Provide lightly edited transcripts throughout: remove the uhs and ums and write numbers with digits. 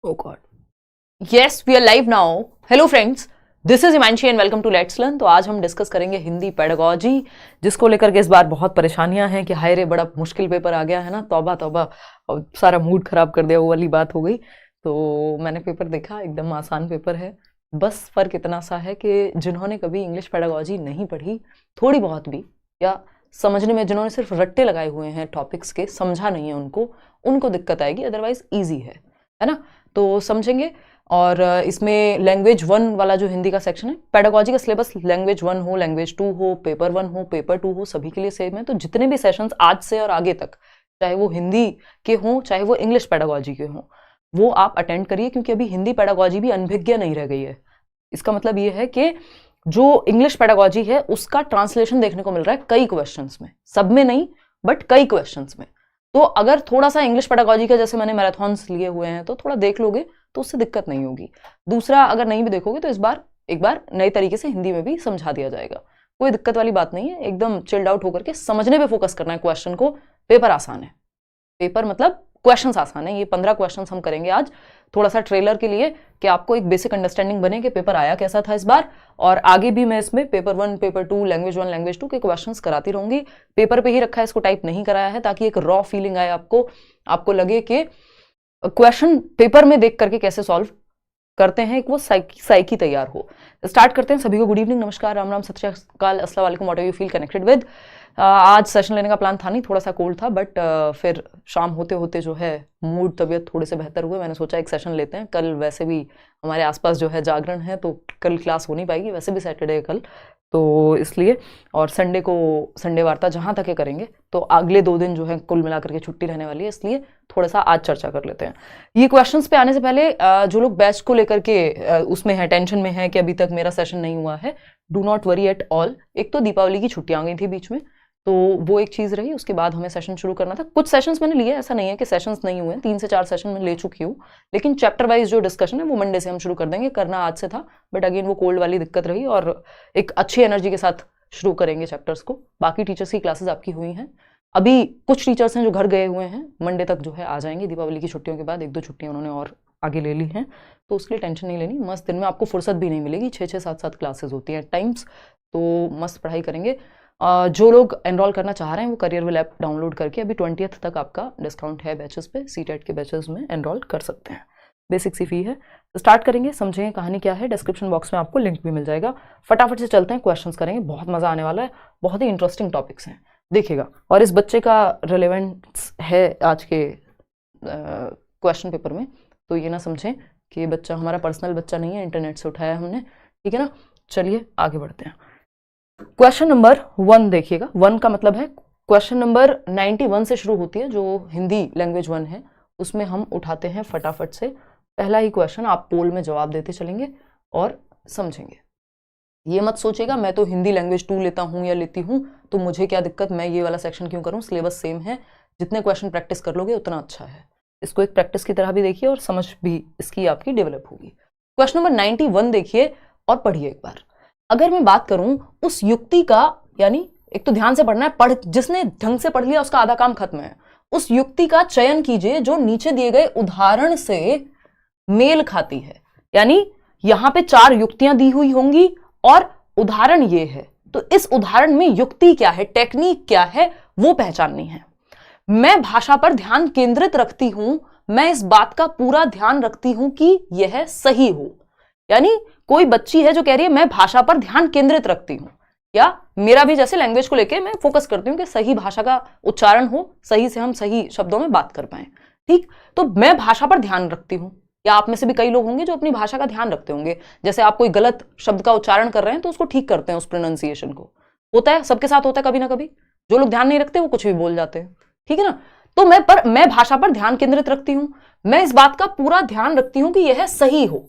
Oh God. Yes, we are live now. Hello friends, this is Himanshi and welcome to Let's Learn। तो आज हम discuss करेंगे Hindi pedagogy, जिसको लेकर के इस बार बहुत परेशानियां हैं कि हाय रे बड़ा मुश्किल पेपर आ गया है ना, तौबा तौबा, और सारा मूड खराब कर दिया, वो वाली बात हो गई। तो मैंने पेपर देखा, एकदम आसान पेपर है। बस फर्क इतना सा है कि जिन्होंने कभी इंग्लिश पेडागोजी नहीं पढ़ी, थोड़ी बहुत भी, या समझने में जिन्होंने सिर्फ रट्टे लगाए हुए हैं टॉपिक्स के, समझा नहीं है उनको दिक्कत आएगी, अदरवाइज ईजी है ना। तो समझेंगे। और इसमें लैंग्वेज 1 वाला जो हिंदी का सेक्शन है, पेडागोजी का सिलेबस लैंग्वेज 1 हो, लैंग्वेज 2 हो, पेपर 1 हो, पेपर 2 हो, सभी के लिए सेम है। तो जितने भी सेशंस आज से और आगे तक, चाहे वो हिंदी के हों चाहे वो इंग्लिश पेडागोजी के हों, वो आप अटेंड करिए, क्योंकि अभी हिंदी पेडागोजी भी अनभिज्ञ नहीं रह गई है। इसका मतलब ये है कि जो इंग्लिश पेडागोजी है उसका ट्रांसलेशन देखने को मिल रहा है कई क्वेश्चंस में, सब में नहीं बट कई क्वेश्चंस में। तो अगर थोड़ा सा इंग्लिश पेडागोजी का, जैसे मैंने मैराथन्स लिए हुए हैं, तो थोड़ा देख लोगे तो उससे दिक्कत नहीं होगी। दूसरा, अगर नहीं भी देखोगे तो एक बार नए तरीके से हिंदी में भी समझा दिया जाएगा, कोई दिक्कत वाली बात नहीं है। एकदम चिल्ड आउट होकर के समझने पे फोकस करना है क्वेश्चन को। पेपर आसान है, पेपर मतलब क्वेश्चंस आसान है। ये 15 क्वेश्चंस हम करेंगे आज, थोड़ा सा ट्रेलर के लिए, कि आपको एक बेसिक अंडरस्टैंडिंग बने कि पेपर आया कैसा था इस बार। और आगे भी मैं इसमें पेपर 1, पेपर 2, लैंग्वेज 1, लैंग्वेज 2 के क्वेश्चंस कराती रहूंगी। पेपर पे ही रखा है, इसको टाइप नहीं कराया है, ताकि एक रॉ फीलिंग आए आपको लगे कि क्वेश्चन पेपर में देख करके कैसे सॉल्व करते हैं, एक वो साइकी तैयार हो। स्टार्ट करते हैं। सभी को गुड इवनिंग, नमस्कार, राम राम, सत श्री अकाल, अस्सलाम वालेकुम, what you feel connected with. आज सेशन लेने का प्लान था नहीं, थोड़ा सा कोल्ड था, बट फिर शाम होते होते जो है मूड, तबीयत थोड़े से बेहतर हुए। मैंने सोचा एक सेशन लेते हैं। कल वैसे भी हमारे आसपास जो है जागरण है, तो कल क्लास हो नहीं पाएगी, वैसे भी सैटरडे है कल, तो इसलिए। और संडे वार्ता जहाँ तक करेंगे, तो अगले 2 दिन जो है कुल मिलाकर के छुट्टी रहने वाली है, इसलिए थोड़ा सा आज चर्चा कर लेते हैं। ये क्वेश्चंस पे आने से पहले जो लोग बैच को लेकर के उसमें है, टेंशन में है कि अभी तक मेरा सेशन नहीं हुआ है, do not worry at all. एक तो दीपावली की छुट्टियां आ गई थी बीच में, तो वो एक चीज रही। उसके बाद हमें सेशन शुरू करना था। कुछ सेशंस मैंने लिए, ऐसा नहीं है कि सेशंस नहीं हुए, 3 से 4 सेशन में ले चुकी हूँ, लेकिन चैप्टर वाइज जो डिस्कशन है वो मंडे से हम शुरू कर देंगे। करना आज से था, बट अगेन वो कोल्ड वाली दिक्कत रही, और एक अच्छी एनर्जी के साथ शुरू करेंगे चैप्टर्स को। बाकी टीचर्स की क्लासेस आपकी हुई हैं, अभी कुछ टीचर्स हैं जो घर गए हुए हैं, मंडे तक जो है आ जाएंगे। दीपावली की छुट्टियों के बाद 1-2 छुट्टियां उन्होंने और आगे ले ली हैं, तो उसके लिए टेंशन नहीं लेनी। मस्त दिन में आपको फुर्सत भी नहीं मिलेगी, 6-6, 7-7 क्लासेस होती हैं टाइम्स, तो मस्त पढ़ाई करेंगे। जो लोग एनरोल करना चाह रहे हैं वो करियर विल ऐप डाउनलोड करके अभी 20th तक आपका डिस्काउंट है बैचेस पे, सीटेट के बैचेस में एनरोल कर सकते हैं। बेसिक सी फी है। तो स्टार्ट करेंगे, समझेंगे कहानी क्या है। डिस्क्रिप्शन बॉक्स में आपको लिंक भी मिल जाएगा। फटाफट से चलते हैं, क्वेश्चंस करेंगे, बहुत मजा आने वाला है, बहुत ही इंटरेस्टिंग टॉपिक्स हैं, देखिएगा। और इस बच्चे का रिलेवेंस है आज के क्वेश्चन पेपर में, तो ये ना समझें कि ये बच्चा हमारा पर्सनल बच्चा नहीं है, इंटरनेट से उठाया हमने, ठीक है ना। चलिए आगे बढ़ते हैं। क्वेश्चन नंबर 1 देखिएगा। 1 का मतलब है क्वेश्चन नंबर 91 से शुरू होती है, जो हिंदी लैंग्वेज 1 है, उसमें हम उठाते हैं फटाफट से पहला ही क्वेश्चन। आप पोल में जवाब देते चलेंगे और समझेंगे। ये मत सोचेगा मैं तो हिंदी लैंग्वेज 2 लेता हूं या लेती हूं, तो मुझे क्या दिक्कत, मैं ये वाला सेक्शन क्यों करूं, सिलेबस सेम है। जितने क्वेश्चन प्रैक्टिस कर लोगे उतना अच्छा है। इसको एक प्रैक्टिस की तरह भी देखिए और समझ भी इसकी आपकी डेवलप होगी। क्वेश्चन नंबर 91 देखिए और पढ़िए एक बार। अगर मैं बात करूं उस युक्ति का, यानी एक तो ध्यान से पढ़ना है, जिसने ढंग से पढ़ लिया उसका आधा काम खत्म है। उस युक्ति का चयन कीजिए जो नीचे दिए गए उदाहरण से मेल खाती है। यानी यहां पे 4 युक्तियां दी हुई होंगी और उदाहरण ये है, तो इस उदाहरण में युक्ति क्या है, टेक्निक क्या है, वो पहचाननी है। मैं भाषा पर ध्यान केंद्रित रखती हूं, मैं इस बात का पूरा ध्यान रखती हूं कि यह सही हो। यानी कोई बच्ची है जो कह रही है मैं भाषा पर ध्यान केंद्रित रखती हूं, या मेरा भी जैसे लैंग्वेज को लेके मैं फोकस करती हूं कि सही भाषा का उच्चारण हो, सही से हम सही शब्दों में बात कर पाए, ठीक। तो मैं भाषा पर ध्यान रखती हूं, या आप में से भी कई लोग होंगे जो अपनी भाषा का ध्यान रखते होंगे। जैसे आप कोई गलत शब्द का उच्चारण कर रहे हैं तो उसको ठीक करते हैं, उस प्रोनाउंसिएशन को, होता है, सबके साथ होता है कभी ना कभी। जो लोग ध्यान नहीं रखते वो कुछ भी बोल जाते हैं, ठीक है ना। तो मैं भाषा पर ध्यान केंद्रित रखती हूं, मैं इस बात का पूरा ध्यान रखती हूं कि यह सही हो।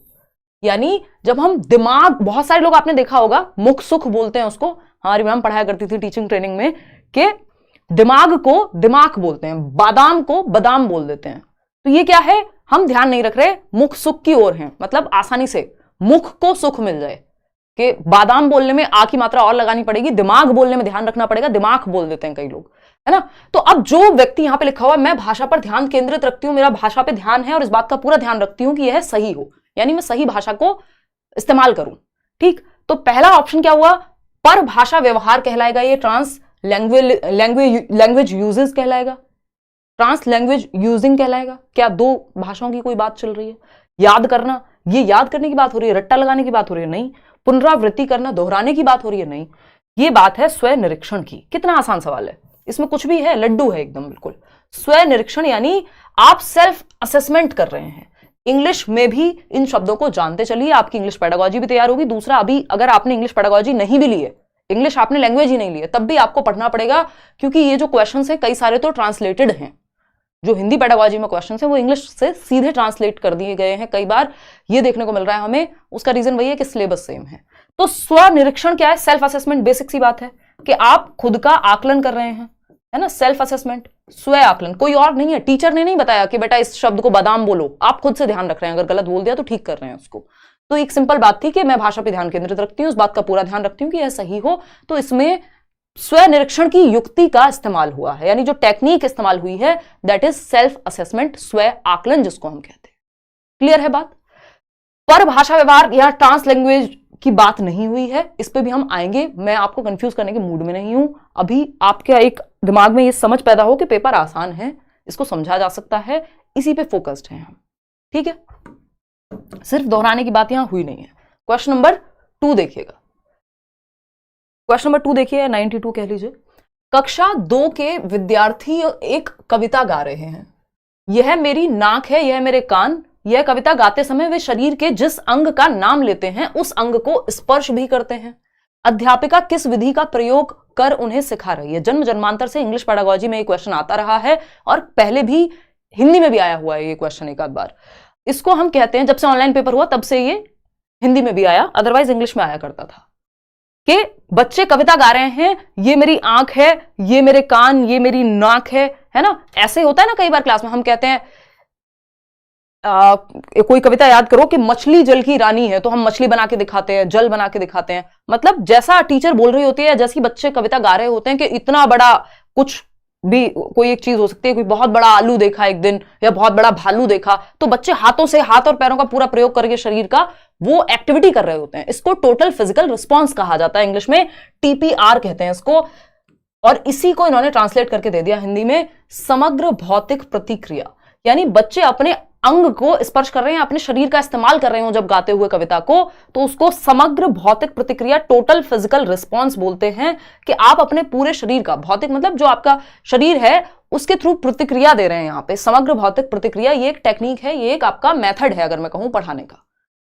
यानी जब हम दिमाग, बहुत सारे लोग आपने देखा होगा मुख सुख बोलते हैं उसको, हमारी मैम पढ़ाया करती थी टीचिंग ट्रेनिंग में, कि दिमाग को दिमाग बोलते हैं, बादाम को बादाम बोल देते हैं। तो ये क्या है, हम ध्यान नहीं रख रहे, मुख सुख की ओर हैं, मतलब आसानी से मुख को सुख मिल जाए, कि बादाम बोलने में आ की मात्रा और लगानी पड़ेगी, दिमाग बोलने में ध्यान रखना पड़ेगा, दिमाग बोल देते हैं कई लोग। है ना। तो अब जो व्यक्ति यहां पे लिखा हुआ है मैं भाषा पर ध्यान केंद्रित रखती हूं, मेरा भाषा पे ध्यान है और इस बात का पूरा ध्यान रखती हूं कि यह सही हो, यानी मैं सही भाषा को इस्तेमाल करूं, ठीक। तो पहला ऑप्शन क्या हुआ, पर भाषा व्यवहार कहलाएगा, ये ट्रांस लैंग्वेज यूजेस कहलाएगा, ट्रांस लैंग्वेज यूजिंग कहलाएगा। क्या दो भाषाओं की कोई बात चल रही है, याद करना, ये याद करने की बात हो रही है, रट्टा लगाने की बात हो रही है, नहीं। पुनरावृत्ति करना, दोहराने की बात हो रही है, नहीं। ये बात है स्व निरीक्षण की। कितना आसान सवाल है, इसमें कुछ भी है, लड्डू है एकदम बिल्कुल। स्व निरीक्षण यानी आप सेल्फ असेसमेंट कर रहे हैं। इंग्लिश में भी इन शब्दों को जानते चलिए, आपकी इंग्लिश पेडागोजी भी तैयार होगी। दूसरा, अभी अगर आपने इंग्लिश पेडागोजी नहीं भी ली है, इंग्लिश आपने लैंग्वेज ही नहीं ली है, तब भी आपको पढ़ना पड़ेगा, क्योंकि ये जो क्वेश्चंस है कई सारे तो ट्रांसलेटेड हैं। जो हिंदी पेडागोजी में क्वेश्चंस हैं वो इंग्लिश से सीधे ट्रांसलेट कर दिए गए हैं, कई बार ये देखने को मिल रहा है हमें। उसका रीजन वही है कि सिलेबस सेम है। तो स्व निरीक्षण क्या है, सेल्फ असेसमेंट, बेसिक सी बात है कि आप खुद का आकलन कर रहे हैं, है ना। सेल्फ असेसमेंट, स्व आकलन, कोई और नहीं है। टीचर ने नहीं बताया कि बेटा इस शब्द को बादाम बोलो, आप खुद से ध्यान रख रहे हैं, अगर गलत बोल दिया तो ठीक कर रहे हैं उसको। तो एक सिंपल बात थी कि मैं भाषा पे ध्यान केंद्रित रखती हूँ, उस बात का पूरा ध्यान रखती हूँ कि यह सही हो। तो इसमें स्व निरीक्षण की युक्ति का इस्तेमाल हुआ है, यानी जो टेक्निक इस्तेमाल हुई है दैट इज सेल्फ असेसमेंट, स्व आकलन जिसको हम कहते हैं। क्लियर है बात। पर भाषा व्यवहार या ट्रांस लैंग्वेज की बात नहीं हुई है, इस पे भी हम आएंगे। मैं आपको कंफ्यूज करने के मूड में नहीं हूं। अभी आपके एक दिमाग में ये समझ पैदा हो कि पेपर आसान है, इसको समझा जा सकता है, इसी पे फोकस्ड हैं हम, ठीक है। सिर्फ दोहराने की बात यहां हुई नहीं है। क्वेश्चन नंबर 2 देखिएगा, क्वेश्चन नंबर 2 देखिए, 92 कह लीजिए। कक्षा 2 के विद्यार्थी एक कविता गा रहे हैं। यह मेरी नाक है, यह मेरे कान। यह कविता गाते समय वे शरीर के जिस अंग का नाम लेते हैं उस अंग को स्पर्श भी करते हैं। अध्यापिका किस विधि का प्रयोग कर उन्हें सिखा रही है। जन्म जन्मांतर से इंग्लिश पेडागोजी में ये क्वेश्चन आता रहा है और पहले भी हिंदी में भी आया हुआ है ये क्वेश्चन एक आध बार। इसको हम कहते हैं, जब से ऑनलाइन पेपर हुआ तब से ये हिंदी में भी आया, अदरवाइज इंग्लिश में आया करता था, कि बच्चे कविता गा रहे हैं, ये मेरी आंख है, ये मेरे कान, ये मेरी नाक है ना। ऐसे होता है ना कई बार क्लास में, हम कहते हैं कोई कविता याद करो कि मछली जल की रानी है, तो हम मछली बना के दिखाते हैं, जल बना के दिखाते हैं। मतलब जैसा टीचर बोल रही होती है, जैसी बच्चे कविता गा रहे होते हैं कि इतना बड़ा कुछ भी, कोई एक चीज हो सकती है, कोई बहुत बड़ा आलू देखा एक दिन या बहुत बड़ा भालू देखा, तो बच्चे हाथों से, हाथ और पैरों का पूरा प्रयोग करके शरीर का वो एक्टिविटी कर रहे होते हैं। इसको टोटल फिजिकल रिस्पॉन्स कहा जाता है, इंग्लिश में TPR कहते हैं इसको। और इसी को इन्होंने ट्रांसलेट करके दे दिया हिंदी में, समग्र भौतिक प्रतिक्रिया। यानी बच्चे अपने अंग को स्पर्श कर रहे हैं, अपने शरीर का इस्तेमाल कर रहे हो जब गाते हुए कविता को, तो उसको समग्र भौतिक प्रतिक्रिया, टोटल फिजिकल रिस्पॉन्स बोलते हैं। कि आप अपने पूरे शरीर का, भौतिक मतलब जो आपका शरीर है उसके थ्रू प्रतिक्रिया दे रहे हैं। यहां पे समग्र भौतिक प्रतिक्रिया, ये एक टेक्निक है, ये एक आपका मेथड है अगर मैं कहूं पढ़ाने का,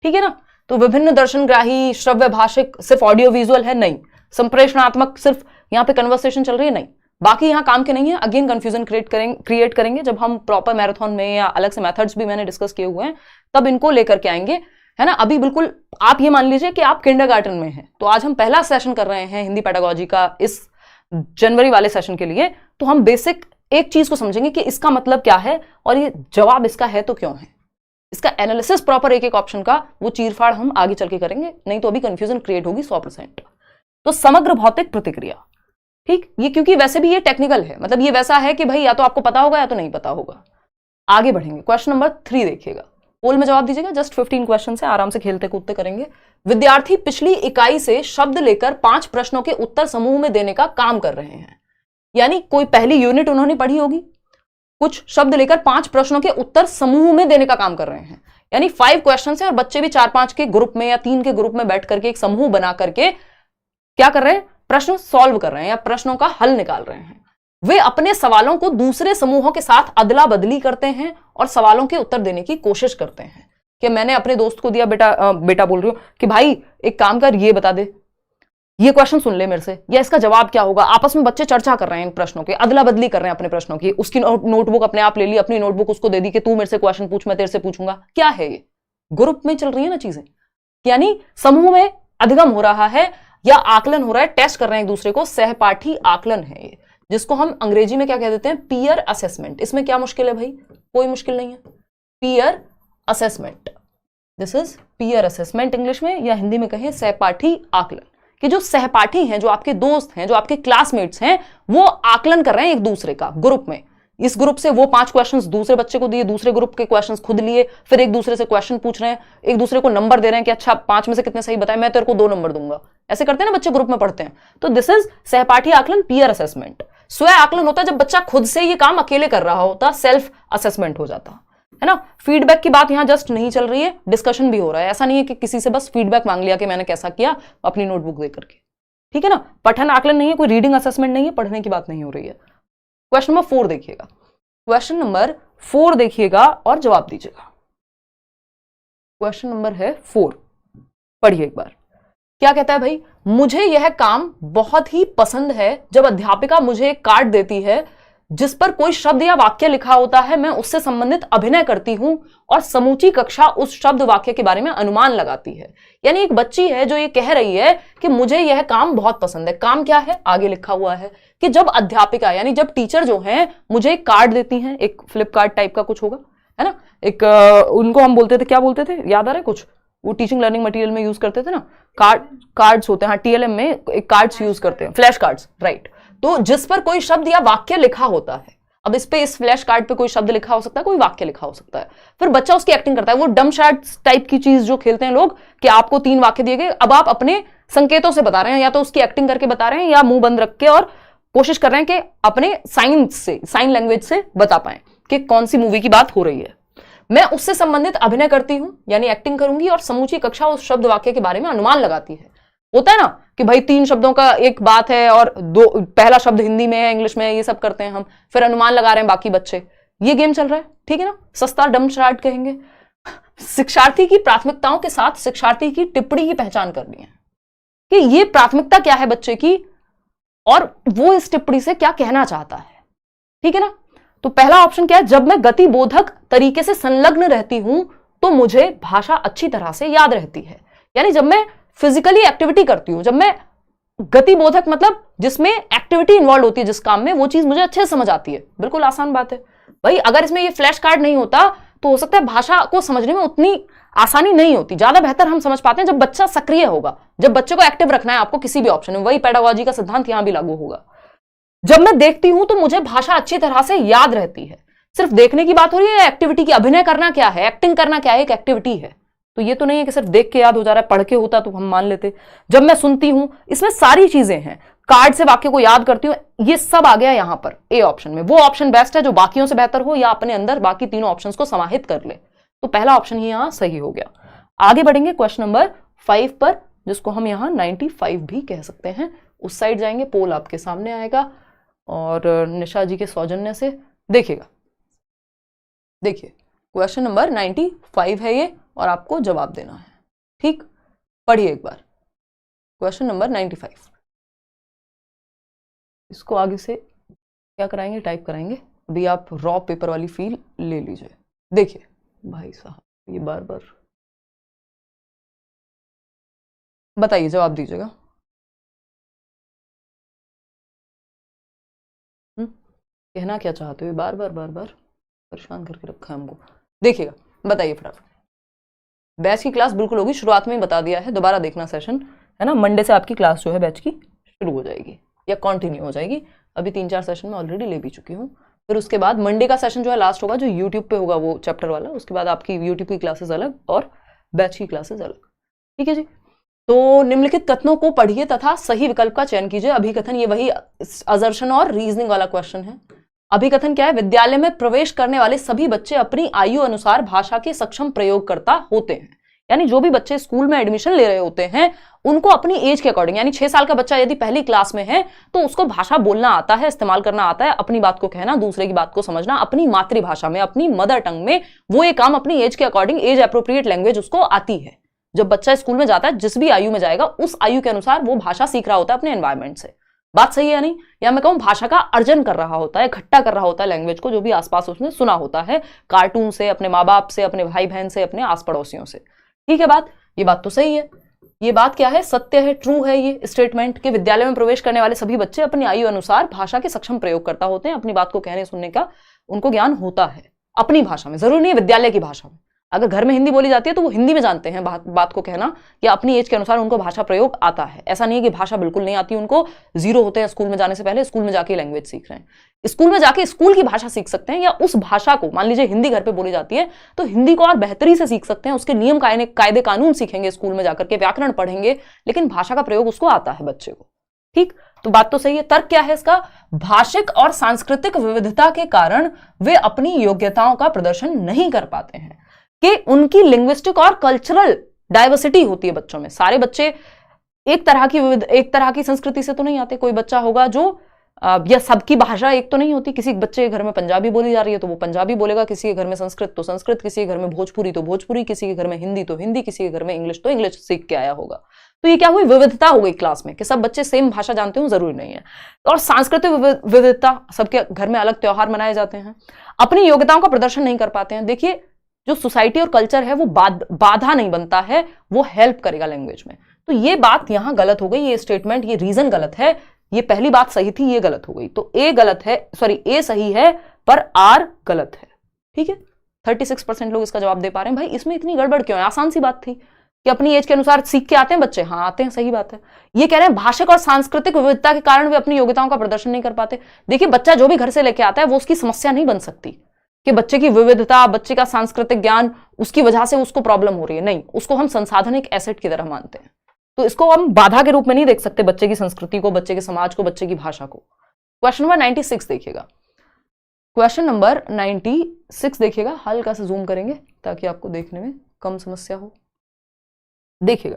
ठीक है ना। तो विभिन्न दर्शनग्राही, श्रव्य भाषिक, सिर्फ ऑडियो विजुअल है नहीं, संप्रेषणात्मक सिर्फ यहां पे कन्वर्सेशन चल रही है नहीं, बाकी यहां काम के नहीं है। अगेन कंफ्यूजन क्रिएट करेंगे जब हम प्रॉपर मैराथन में, या अलग से मेथड्स भी मैंने डिस्कस किए हुए हैं, तब इनको लेकर के आएंगे, है ना। अभी बिल्कुल आप ये मान लीजिए कि आप किंडरगार्टन में हैं, तो आज हम पहला सेशन कर रहे हैं हिंदी पेडागोजी का इस जनवरी वाले सेशन के लिए। तो हम बेसिक एक चीज को समझेंगे कि इसका मतलब क्या है और ये जवाब इसका है तो क्यों है। इसका एनालिसिस प्रॉपर एक एक ऑप्शन का वो चीरफाड़ हम आगे चल के करेंगे, नहीं तो अभी कंफ्यूजन क्रिएट होगी 100%। तो समग्र भौतिक प्रतिक्रिया, ठीक, ये क्योंकि वैसे भी ये टेक्निकल है, मतलब ये वैसा है कि भाई या तो आपको पता होगा या तो नहीं पता होगा। आगे बढ़ेंगे, क्वेश्चन नंबर 3 देखिएगा, पोल में जवाब दीजिएगा। जस्ट 15 क्वेश्चन है, आराम से खेलते कूदते करेंगे। विद्यार्थी पिछली इकाई से शब्द लेकर 5 प्रश्नों के उत्तर समूह में देने का काम कर रहे हैं। यानी कोई पहली यूनिट उन्होंने पढ़ी होगी, कुछ शब्द लेकर 5 प्रश्नों के उत्तर समूह में देने का काम कर रहे हैं। यानी 5 क्वेश्चन है और बच्चे भी 4-5 के ग्रुप में या 3 के ग्रुप में बैठ करके एक समूह बना करके क्या कर रहे हैं, प्रश्न सॉल्व कर रहे हैं या प्रश्नों का हल निकाल रहे हैं। वे अपने सवालों को दूसरे समूहों के साथ अदला बदली करते हैं और सवालों के उत्तर देने की कोशिश करते हैं। कि मैंने अपने दोस्त को दिया, बेटा बोल रही हूं कि भाई एक काम कर, ये बता दे, ये क्वेश्चन सुन ले मेरे से, या इसका जवाब क्या होगा। आपस में बच्चे चर्चा कर रहे हैं इन प्रश्नों के, अदला बदली कर रहे हैं अपने प्रश्नों की। उसकी नोटबुक अपने आप ले ली, अपनी नोटबुक उसको दे दी कि तू मेरे से क्वेश्चन पूछ, मैं तेरे से पूछूंगा। क्या है ये, ग्रुप में चल रही है ना चीजें, यानी समूह में अधिगम हो रहा है या आकलन हो रहा है, टेस्ट कर रहे हैं एक दूसरे को, सहपाठी आकलन है ये, जिसको हम अंग्रेजी में क्या कह देते हैं, पीयर असेसमेंट। इसमें क्या मुश्किल है भाई, कोई मुश्किल नहीं है, peer assessment, this is peer assessment English में, या हिंदी में कहें सहपाठी आकलन। कि जो सहपाठी हैं, जो आपके दोस्त हैं, जो आपके क्लासमेट्स हैं, वो आकलन कर रहे हैं एक दूसरे का ग्रुप में। इस ग्रुप से वो 5 क्वेश्चंस दूसरे बच्चे को दिए, दूसरे ग्रुप के क्वेश्चंस खुद लिए, फिर एक दूसरे से क्वेश्चन पूछ रहे हैं, एक दूसरे को नंबर दे रहे हैं कि अच्छा 5 में से कितने सही बताए, मैं तेरे को 2 नंबर दूंगा। ऐसे करते हैं ना बच्चे, ग्रुप में पढ़ते हैं। तो दिस इज सहपाठी आकलन, पीयर असेसमेंट। स्व आकलन होता है जब बच्चा खुद से ये काम अकेले कर रहा होता, सेल्फ असेसमेंट हो जाता है ना। फीडबैक की बात यहां जस्ट नहीं चल रही है, डिस्कशन भी हो रहा है। ऐसा नहीं है कि किसी से बस फीडबैक मांग लिया कि मैंने कैसा किया अपनी नोटबुक दे करके, ठीक है ना। पठन आकलन नहीं है, कोई रीडिंग असेसमेंट नहीं है, पढ़ने की बात नहीं हो रही है। क्वेश्चन नंबर 4 देखिएगा, क्वेश्चन नंबर 4 देखिएगा और जवाब दीजिएगा। क्वेश्चन नंबर है 4, पढ़िए एक बार। क्या कहता है भाई, मुझे यह काम बहुत ही पसंद है जब अध्यापिका मुझे एक कार्ड देती है जिस पर कोई शब्द या वाक्य लिखा होता है, मैं उससे संबंधित अभिनय करती हूं और समूची कक्षा उस शब्द वाक्य के बारे में अनुमान लगाती है। यानी एक बच्ची है जो ये कह रही है कि मुझे यह काम बहुत पसंद है। काम क्या है, आगे लिखा हुआ है कि जब अध्यापिका यानी जब टीचर जो है मुझे एक कार्ड देती हैं, एक फ्लिप कार्ड टाइप का कुछ होगा, है ना। एक उनको हम बोलते थे, क्या बोलते थे, याद आ रहा है कुछ, वो टीचिंग लर्निंग मटेरियल में यूज करते थे ना, कार्ड्स होते हैं, हाँ टीएलएम में एक कार्ड्स यूज करते हैं, फ्लैश कार्ड्स, राइट। तो जिस पर कोई शब्द या वाक्य लिखा होता है, अब इस पे, इस फ्लैश कार्ड पे कोई शब्द लिखा हो सकता है, कोई वाक्य लिखा हो सकता है, फिर बच्चा उसकी एक्टिंग करता है। वो डम शार्ट्स टाइप की चीज जो खेलते हैं लोग कि आपको 3 वाक्य दिए गए, अब आप अपने संकेतों से बता रहे हैं, या तो उसकी एक्टिंग करके बता रहे हैं या मुंह बंद रख के, और कोशिश कर रहे हैं कि अपने साइन लैंग्वेज से बता पाए कि कौन सी मूवी की बात हो रही है। मैं उससे संबंधित अभिनय करती हूं यानी एक्टिंग करूंगी, और समूची कक्षा उस शब्द वाक्य के बारे में अनुमान लगाती है। होता है ना कि भाई 3 शब्दों का एक बात है और पहला शब्द हिंदी में है, इंग्लिश में है, ये सब करते हैं हम, फिर अनुमान लगा रहे हैं बाकी बच्चे। ये गेम चल रहा है, ठीक है ना। सस्ता डम शार्ट कहेंगे। शिक्षार्थी की प्राथमिकताओं के साथ शिक्षार्थी की टिप्पणी की पहचान करनी है कि ये प्राथमिकता क्या है बच्चे की और वो इस टिप्पणी से क्या कहना चाहता है, ठीक है ना। तो पहला ऑप्शन क्या है, जब मैं गतिबोधक तरीके से संलग्न रहती हूं तो मुझे भाषा अच्छी तरह से याद रहती है। यानी जब मैं फिजिकली एक्टिविटी करती हूं, जब मैं गतिबोधक मतलब जिसमें एक्टिविटी इन्वॉल्व होती है जिस काम में, वो चीज मुझे अच्छे से समझ आती है। बिल्कुल आसान बात है भाई। अगर इसमें ये फ्लैश कार्ड नहीं होता तो हो सकता है भाषा को समझने में उतनी आसानी नहीं होती। ज्यादा बेहतर हम समझ पाते हैं जब बच्चा सक्रिय होगा, जब बच्चे को एक्टिव रखना है आपको किसी भी ऑप्शन में। वही पेडागोजी का सिद्धांत यहां भी लागू होगा। जब मैं देखती हूं तो मुझे भाषा अच्छी तरह से याद रहती है। सिर्फ देखने की बात हो रही है या एक्टिविटी की? अभिनय करना क्या है, एक्टिंग करना क्या है, एक एक्टिविटी है। तो ये तो नहीं है कि सिर्फ देख के याद हो जा रहा है, पढ़ के होता तो हम मान लेते। जब मैं सुनती हूं, इसमें सारी चीजें हैं। कार्ड से वाक्य को याद करती हूं, ये सब आ गया यहां पर ए ऑप्शन में। वो ऑप्शन बेस्ट है जो बाकियों से बेहतर हो या अपने अंदर बाकी तीनों ऑप्शंस को समाहित कर ले। तो पहला ऑप्शन ही यहां सही हो गया। आगे बढ़ेंगे क्वेश्चन नंबर 5 पर, जिसको हम यहां 95 भी कह सकते हैं। उस साइड जाएंगे, पोल आपके सामने आएगा और निशा जी के सौजन्य से देखिएगा। देखिए क्वेश्चन नंबर 95 है ये और आपको जवाब देना है, ठीक। पढ़िए एक बार क्वेश्चन नंबर 95। इसको आगे से क्या कराएंगे, टाइप कराएंगे। अभी आप रॉ पेपर वाली फील ले लीजिए। देखिए भाई साहब, ये बार बार बताइए, जवाब दीजिएगा। कहना क्या चाहते हो? बार बार परेशान करके रखा है हमको। देखिएगा, बताइए फटाफट। बैच की क्लास बिल्कुल होगी, शुरुआत में ही बता दिया है, दोबारा देखना सेशन, है ना। मंडे से आपकी क्लास जो है बैच की शुरू हो जाएगी या कंटिन्यू हो जाएगी। अभी 3-4 सेशन में ऑलरेडी ले भी चुकी हूँ। फिर उसके बाद मंडे का सेशन जो है लास्ट होगा, जो यूट्यूब पे होगा वो चैप्टर वाला। उसके बाद आपकी यूट्यूब की क्लासेस अलग और बैच की क्लासेस अलग, ठीक है जी। तो निम्नलिखित कथनों को पढ़िए तथा सही विकल्प का चयन कीजिए। अभिकथन, ये वही असर्शन और रीजनिंग वाला क्वेश्चन है। अभिकथन क्या है? विद्यालय में प्रवेश करने वाले सभी बच्चे अपनी आयु अनुसार भाषा के सक्षम प्रयोगकर्ता होते हैं। यानी जो भी बच्चे स्कूल में एडमिशन ले रहे होते हैं उनको अपनी एज के अकॉर्डिंग, यानी 6 साल का बच्चा यदि पहली क्लास में है तो उसको भाषा बोलना आता है, इस्तेमाल करना आता है, अपनी बात को कहना, दूसरे की बात को समझना, अपनी मातृभाषा में, अपनी मदर टंग में, वो ये काम अपनी एज के अकॉर्डिंग, एज अप्रोप्रिएट लैंग्वेज उसको आती है। जब बच्चा स्कूल में जाता है, जिस भी आयु में जाएगा उस आयु के अनुसार वो भाषा सीख रहा होता है अपने एनवायरमेंट से। बात सही है नहीं? या मैं कहूं भाषा का अर्जन कर रहा होता है, इकट्ठा कर रहा होता है लैंग्वेज को, जो भी आसपास उसने सुना होता है, कार्टून से, अपने माँ बाप से, अपने भाई बहन से, अपने आस पड़ोसियों से। ठीक है बात? ये बात तो सही है। ये बात क्या है? सत्य है, ट्रू है ये स्टेटमेंट कि विद्यालय में प्रवेश करने वाले सभी बच्चे अपनी आयु अनुसार भाषा के सक्षम प्रयोगकर्ता होते हैं। अपनी बात को कहने सुनने का उनको ज्ञान होता है अपनी भाषा में, जरूरी नहीं विद्यालय की भाषा में। अगर घर में हिंदी बोली जाती है तो वो हिंदी में जानते हैं बात को कहना, या अपनी एज के अनुसार उनको भाषा प्रयोग आता है। ऐसा नहीं है कि भाषा बिल्कुल नहीं आती उनको, जीरो होते हैं स्कूल में जाने से पहले, स्कूल में जाके लैंग्वेज सीख रहे हैं। स्कूल में जाके स्कूल की भाषा सीख सकते हैं, या उस भाषा को, मान लीजिए हिंदी घर पे बोली जाती है तो हिंदी को और बेहतरी से सीख सकते हैं, उसके नियम कायदे कानून सीखेंगे स्कूल में जाकर के, व्याकरण पढ़ेंगे, लेकिन भाषा का प्रयोग उसको आता है बच्चे को। ठीक, तो बात तो सही है। तर्क क्या है इसका? भाषिक और सांस्कृतिक विविधता के कारण वे अपनी योग्यताओं का प्रदर्शन नहीं कर पाते हैं, कि उनकी लिंग्विस्टिक और कल्चरल डाइवर्सिटी होती है बच्चों में। सारे बच्चे एक तरह की संस्कृति से तो नहीं आते। कोई बच्चा होगा जो या सबकी भाषा एक तो नहीं होती। किसी बच्चे के घर में पंजाबी बोली जा रही है तो वो पंजाबी बोलेगा, किसी के घर में संस्कृत तो संस्कृत, किसी के घर में भोजपुरी तो भोजपुरी, किसी के घर में हिंदी तो हिंदी, किसी के घर में इंग्लिश तो इंग्लिश सीख के आया होगा। तो ये क्या हुई? विविधता हो गई क्लास में, कि सब बच्चे सेम भाषा जानते हो जरूरी नहीं है। और सांस्कृतिक विविधता, सबके घर में अलग त्योहार मनाए जाते हैं, अपनी योग्यताओं का प्रदर्शन नहीं कर पाते हैं। देखिए, जो सोसाइटी और कल्चर है वो बाधा नहीं बनता है, वो हेल्प करेगा लैंग्वेज में। तो ये बात यहां गलत हो गई, ये स्टेटमेंट, ये रीजन गलत है। ये पहली बात सही थी, ये गलत हो गई। तो ए गलत है, सॉरी ए सही है पर आर गलत है। ठीक है, 36% लोग इसका जवाब दे पा रहे हैं। भाई इसमें इतनी गड़बड़ क्यों है? आसान सी बात थी कि अपनी एज के अनुसार सीख के आते हैं बच्चे। हाँ आते हैं, सही बात है। ये कह रहे हैं भाषिक और सांस्कृतिक विविधता के कारण वे अपनी योग्यताओं का प्रदर्शन नहीं कर पाते। देखिए, बच्चा जो भी घर से लेके आता है वो उसकी समस्या नहीं बन सकती कि बच्चे की विविधता, बच्चे का सांस्कृतिक ज्ञान, उसकी वजह से उसको प्रॉब्लम हो रही है। नहीं, उसको हम संसाधन, एक एसेट की तरह मानते हैं। तो इसको हम बाधा के रूप में नहीं देख सकते, बच्चे की संस्कृति को, बच्चे के समाज को, बच्चे की भाषा को। क्वेश्चन नंबर 96 देखिएगा। क्वेश्चन नंबर 96 देखिएगा, हल्का से जूम करेंगे ताकि आपको देखने में कम समस्या हो। देखिएगा,